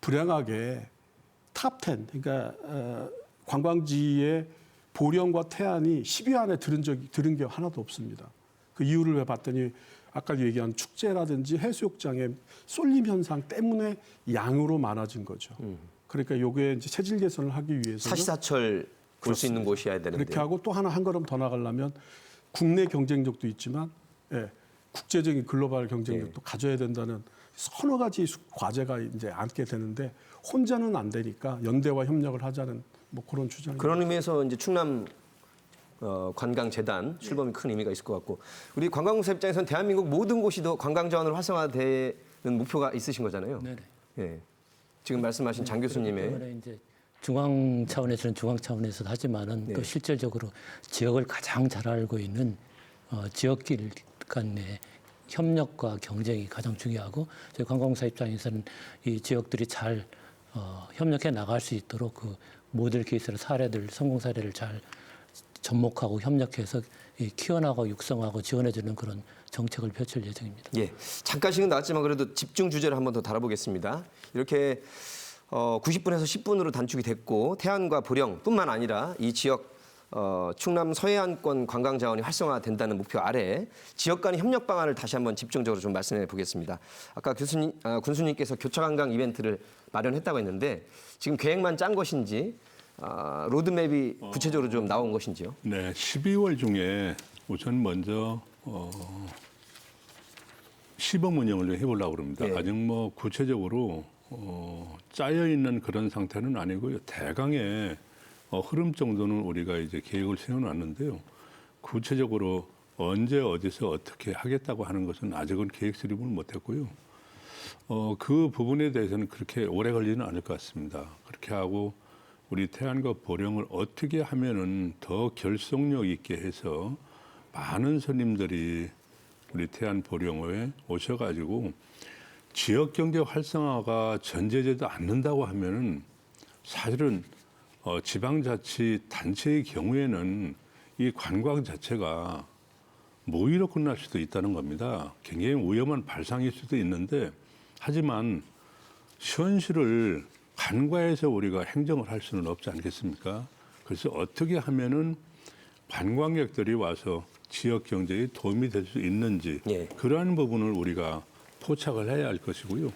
불행하게 탑10 그러니까 관광지의 보령과 태안이 10위 안에 들은 게 하나도 없습니다. 그 이유를 왜 봤더니 아까 얘기한 축제라든지 해수욕장의 쏠림 현상 때문에 양으로 많아진 거죠. 그러니까 요게 이제 체질 개선을 하기 위해서는 사시사철 볼 수 있는 곳이어야 되는데. 그렇게 하고 또 한 걸음 더 나가려면 국내 경쟁력도 있지만 국제적인 글로벌 경쟁력도 가져야 된다는 서너 가지 과제가 이제 앉게 되는데 혼자는 안 되니까 연대와 협력을 하자는 뭐 그런 주장입니다. 그런 의미에서 이제 충남 관광재단 출범이 큰 의미가 있을 것 같고 우리 관광공사 입장에서는 대한민국 모든 곳이 더 관광 자원으로 활성화되는 목표가 있으신 거잖아요. 네네. 예. 지금 말씀하신 장 교수님의 때문에 이제 중앙 차원에서는 중앙 차원에서 하지만은 또 실질적으로 지역을 가장 잘 알고 있는 지역길 간의 협력과 경쟁이 가장 중요하고 저희 관광공사 입장에서는 이 지역들이 잘 협력해 나갈 수 있도록 그 모델 케이스를 사례들 성공 사례를 잘 접목하고 협력해서 키워나가고 육성하고 지원해주는 그런 정책을 펼칠 예정입니다. 예. 잠깐씩은 나왔지만 그래도 집중 주제를 한번 더 다뤄보겠습니다. 이렇게 90분에서 10분으로 단축이 됐고 태안과 보령뿐만 아니라 이 지역 충남 서해안권 관광 자원이 활성화된다는 목표 아래 지역 간의 협력 방안을 다시 한번 집중적으로 좀 말씀해 보겠습니다. 아까 군수님께서 교차관광 이벤트를 마련했다고 했는데 지금 계획만 짠 것인지 로드맵이 구체적으로 좀 나온 것인지요? 네, 12월 중에 우선 먼저 시범 운영을 좀 해보려고 합니다. 예. 아직 뭐 구체적으로 짜여 있는 그런 상태는 아니고요. 대강의 흐름 정도는 우리가 이제 계획을 세워놨는데요. 구체적으로 언제 어디서 어떻게 하겠다고 하는 것은 아직은 계획 수립을 못했고요. 그 부분에 대해서는 그렇게 오래 걸리는 않을 것 같습니다. 그렇게 하고 우리 태안과 보령을 어떻게 하면은 더 결속력 있게 해서 많은 손님들이 우리 태안 보령에 오셔가지고 지역 경제 활성화가 전제되지 않는다고 하면은 사실은 지방자치 단체의 경우에는 이 관광 자체가 무의로 끝날 수도 있다는 겁니다. 굉장히 위험한 발상일 수도 있는데 하지만 현실을 간과해서 우리가 행정을 할 수는 없지 않겠습니까? 그래서 어떻게 하면은 관광객들이 와서 지역 경제에 도움이 될 수 있는지 예. 그러한 부분을 우리가 포착을 해야 할 것이고요.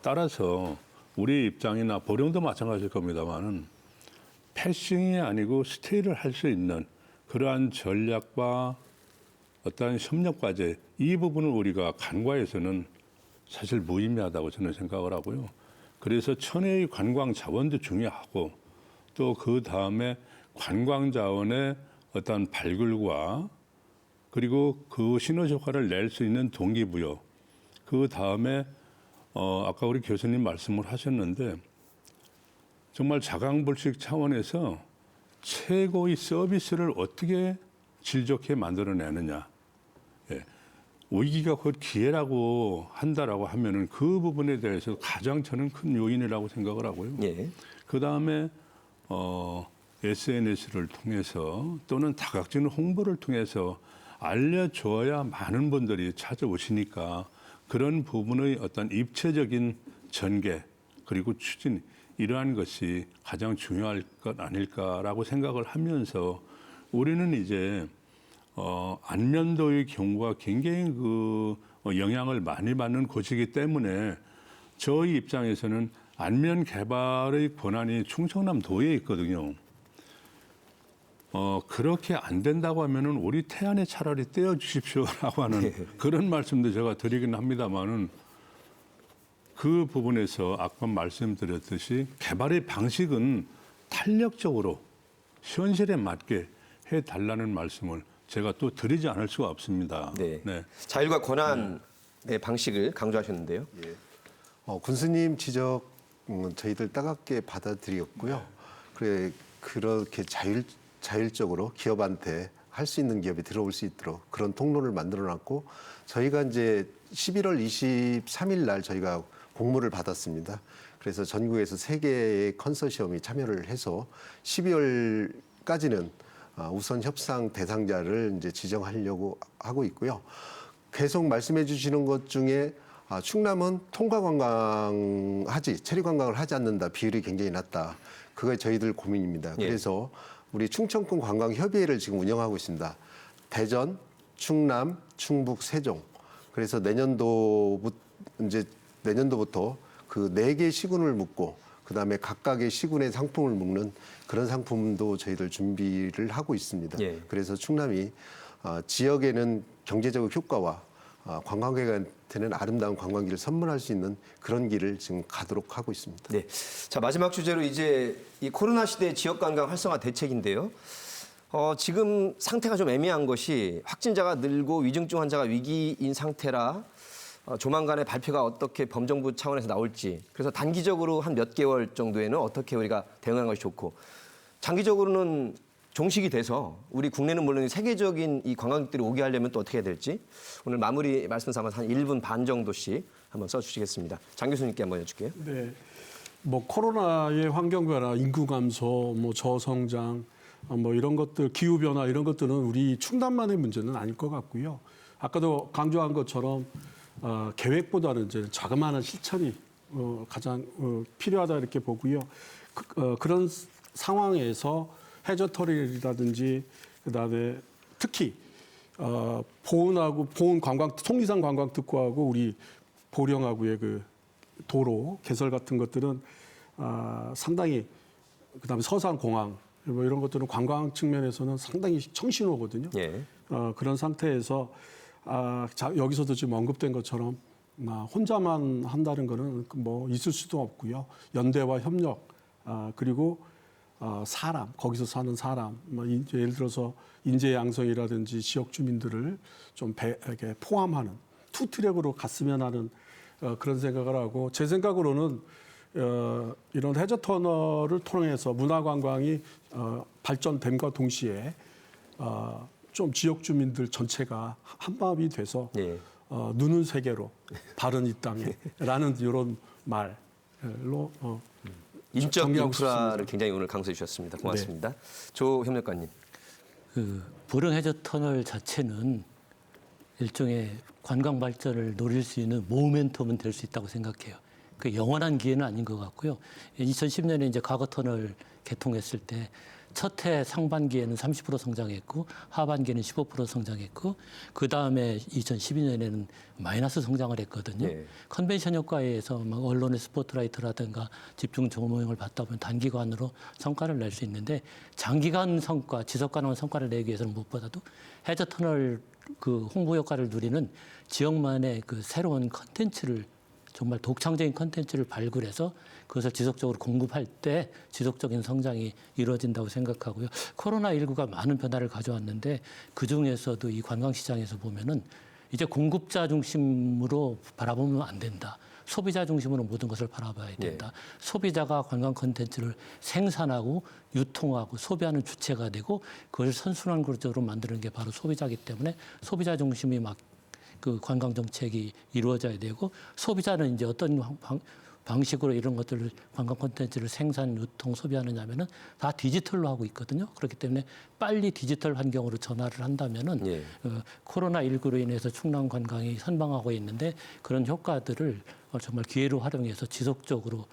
따라서 우리 입장이나 보령도 마찬가지일 겁니다만은 패싱이 아니고 스테이를 할 수 있는 그러한 전략과 어떠한 협력 과제 이 부분을 우리가 간과해서는 사실 무의미하다고 저는 생각을 하고요. 그래서 천혜의 관광 자원도 중요하고 또 그 다음에 관광 자원의 어떤 발굴과 그리고 그 시너지 효과를 낼 수 있는 동기부여 그 다음에 아까 우리 교수님 말씀을 하셨는데 정말 자강불식 차원에서 최고의 서비스를 어떻게 질 좋게 만들어내느냐. 예. 위기가 곧 기회라고 한다라고 하면은 그 부분에 대해서 가장 저는 큰 요인이라고 생각을 하고요. 예. 그 다음에 SNS를 통해서 또는 다각적인 홍보를 통해서 알려줘야 많은 분들이 찾아오시니까 그런 부분의 어떤 입체적인 전개 그리고 추진 이러한 것이 가장 중요할 것 아닐까라고 생각을 하면서 우리는 이제 안면도의 경우가 굉장히 영향을 많이 받는 곳이기 때문에 저희 입장에서는 안면 개발의 권한이 충청남도에 있거든요. 그렇게 안 된다고 하면은 우리 태안에 차라리 떼어 주십시오라고 하는 그런 말씀도 제가 드리긴 합니다만은 그 부분에서 아까 말씀드렸듯이 개발의 방식은 탄력적으로 현실에 맞게 해달라는 말씀을 제가 또 드리지 않을 수가 없습니다. 네. 자율과 권한의 방식을 강조하셨는데요. 군수님 지적 저희들 따갑게 받아들였고요. 그렇게 자율적으로 기업한테 할 수 있는 기업이 들어올 수 있도록 그런 통로를 만들어놨고 저희가 이제 11월 23일 날 저희가 공모를 받았습니다. 그래서 전국에서 3개의 컨소시엄이 참여를 해서 12월까지는 우선 협상 대상자를 이제 지정하려고 하고 있고요. 계속 말씀해 주시는 것 중에 충남은 통과 관광하지 체류 관광을 하지 않는다. 비율이 굉장히 낮다. 그게 저희들 고민입니다. 그래서 우리 충청권 관광협의회를 지금 운영하고 있습니다. 대전, 충남, 충북, 세종. 그래서 내년도부터 그 4개 시군을 묶고 그다음에 각각의 시군의 상품을 묶는 그런 상품도 저희들 준비를 하고 있습니다. 그래서 충남이 지역에는 경제적 효과와 관광객한테는 아름다운 관광지를 선물할 수 있는 그런 길을 지금 가도록 하고 있습니다. 네. 자, 마지막 주제로 이제 이 코로나 시대 지역 관광 활성화 대책인데요. 지금 상태가 좀 애매한 것이 확진자가 늘고 위중증 환자가 위기인 상태라 조만간에 발표가 어떻게 범정부 차원에서 나올지 그래서 단기적으로 한 몇 개월 정도에는 어떻게 우리가 대응하는 것이 좋고 장기적으로는 종식이 돼서 우리 국내는 물론 세계적인 이 관광객들이 오게 하려면 또 어떻게 해야 될지 오늘 마무리 말씀 삼아서 한 1분 반 정도씩 한번 써주시겠습니다. 장 교수님께 한번 여쭐게요. 네, 뭐 코로나의 환경 변화, 인구 감소, 뭐 저성장, 뭐 이런 것들, 기후 변화 이런 것들은 우리 충남만의 문제는 아닐 것 같고요. 아까도 강조한 것처럼 계획보다는 이제 자그마한 실천이 가장 필요하다 이렇게 보고요. 그런 상황에서 해저터리라든지 그다음에 특히 보은 관광 통리산 관광특구하고 우리 보령하고의 그 도로 개설 같은 것들은 상당히 그다음에 서산공항 뭐 이런 것들은 관광 측면에서는 상당히 청신호거든요. 그런 상태에서 여기서도 지금 언급된 것처럼 혼자만 한다는 거는 뭐 있을 수도 없고요. 연대와 협력 그리고 사람 거기서 사는 사람 뭐 예를 들어서 인재 양성이라든지 지역 주민들을 좀 이렇게 포함하는 투 트랙으로 갔으면 하는 그런 생각을 하고 제 생각으로는 이런 해저 터널을 통해서 문화 관광이 발전됨과 동시에 좀 지역 주민들 전체가 한마음이 돼서 눈은 세계로 발은 이 땅에라는 이런 말로 인적 인프라를 굉장히 오늘 강조해 주셨습니다. 고맙습니다. 조 협력관님. 보령 해저 터널 자체는 일종의 관광 발전을 노릴 수 있는 모멘텀은 될 수 있다고 생각해요. 그 영원한 기회는 아닌 것 같고요. 2010년에 이제 과거 터널 개통했을 때 첫 해 상반기에는 30% 성장했고 하반기에는 15% 성장했고 그 다음에 2012년에는 마이너스 성장을 했거든요. 컨벤션 효과에 의해서 막 언론의 스포트라이트라든가 집중 조명을 받다 보면 단기간으로 성과를 낼 수 있는데 장기간 성과, 지속 가능한 성과를 내기 위해서는 무엇보다도 해저 터널 그 홍보 효과를 누리는 지역만의 그 새로운 컨텐츠를 정말 독창적인 컨텐츠를 발굴해서 그것을 지속적으로 공급할 때 지속적인 성장이 이루어진다고 생각하고요. 코로나19가 많은 변화를 가져왔는데 그중에서도 이 관광시장에서 보면은 이제 공급자 중심으로 바라보면 안 된다. 소비자 중심으로 모든 것을 바라봐야 된다. 소비자가 관광 콘텐츠를 생산하고 유통하고 소비하는 주체가 되고 그것을 선순환 구조로 만드는 게 바로 소비자이기 때문에 소비자 중심이 막 그 관광 정책이 이루어져야 되고 소비자는 이제 어떤 방식으로 이런 것들을 관광 콘텐츠를 생산, 유통, 소비하느냐면은 다 디지털로 하고 있거든요. 그렇기 때문에 빨리 디지털 환경으로 전환을 한다면은 코로나19로 인해서 충남 관광이 선방하고 있는데 그런 효과들을 정말 기회로 활용해서 지속적으로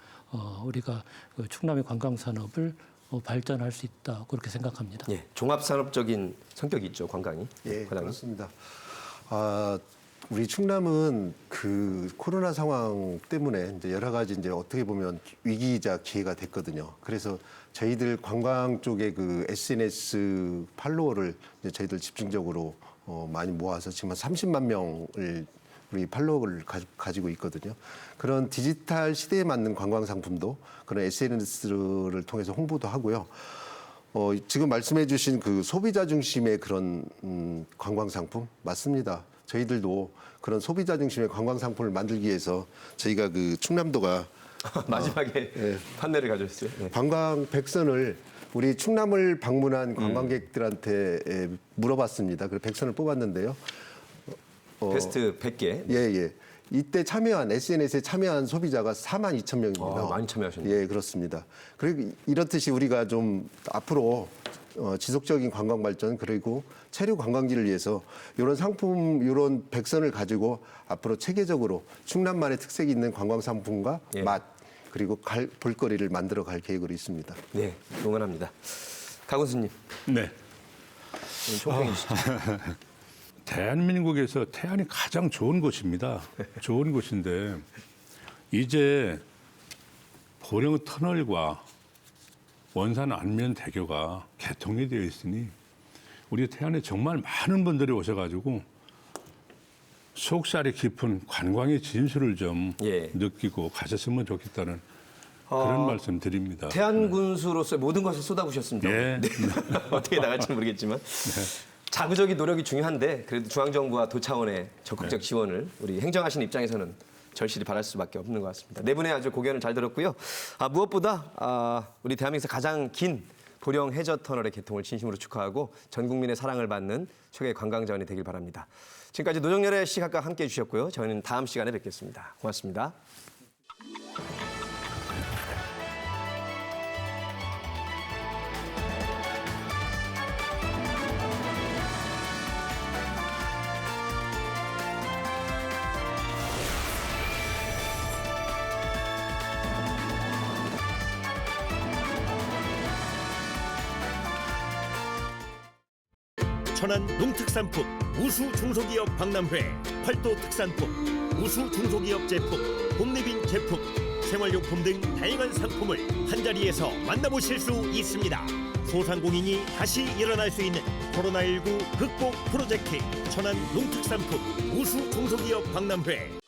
우리가 충남의 관광 산업을 발전할 수 있다 그렇게 생각합니다. 예, 종합산업적인 성격이 있죠, 관광이. 예, 과장님. 그렇습니다. 우리 충남은 그 코로나 상황 때문에 이제 여러 가지 이제 어떻게 보면 위기이자 기회가 됐거든요. 그래서 저희들 관광 쪽에 그 SNS 팔로워를 이제 저희들 집중적으로 많이 모아서 지금 한 30만 명을 우리 팔로워를 가지고 있거든요. 그런 디지털 시대에 맞는 관광 상품도 그런 SNS를 통해서 홍보도 하고요. 지금 말씀해 주신 그 소비자 중심의 그런 관광 상품 맞습니다. 저희들도 그런 소비자 중심의 관광 상품을 만들기 위해서 저희가 그 충남도가 마지막에 판례를 가져왔어요. 네. 관광 백선을 우리 충남을 방문한 관광객들한테 물어봤습니다. 그래서 백선을 뽑았는데요. 베스트 100개. 예. 이때 참여한 SNS에 참여한 소비자가 4만 2천 명입니다. 많이 참여하셨네요. 예, 그렇습니다. 그리고 이렇듯이 우리가 좀 앞으로 지속적인 관광 발전 그리고 체류 관광지를 위해서 이런 상품, 이런 백선을 가지고 앞으로 체계적으로 충남만의 특색이 있는 관광 상품과 예. 맛 그리고 볼거리를 만들어 갈 계획으로 있습니다. 네, 응원합니다. 강훈수님, 네. 총평해 주시죠. 대한민국에서 태안이 가장 좋은 곳입니다. 좋은 곳인데 이제 보령 터널과 원산 안면 대교가 개통이 되어 있으니 우리 태안에 정말 많은 분들이 오셔가지고 속살이 깊은 관광의 진수를 좀 예. 느끼고 가셨으면 좋겠다는 그런 말씀 드립니다. 태안군수로서의 모든 것을 쏟아부으셨습니다. 예. 네. 어떻게 나갈지 모르겠지만 자구적인 노력이 중요한데 그래도 중앙정부와 도차원의 적극적 지원을 우리 행정하시는 입장에서는 절실히 바랄 수밖에 없는 것 같습니다. 네 분의 아주 고견을 잘 들었고요. 무엇보다 우리 대한민국에서 가장 긴 보령 해저터널의 개통을 진심으로 축하하고 전 국민의 사랑을 받는 최고의 관광자원이 되길 바랍니다. 지금까지 노정열의 시각과 함께해 주셨고요. 저희는 다음 시간에 뵙겠습니다. 고맙습니다. 천안 농특산품 우수 중소기업 박람회, 팔도 특산품 우수 중소기업 제품, 봄리빙 제품, 생활용품 등 다양한 상품을 한자리에서 만나보실 수 있습니다. 소상공인이 다시 일어날 수 있는 코로나19 극복 프로젝트 천안 농특산품 우수 중소기업 박람회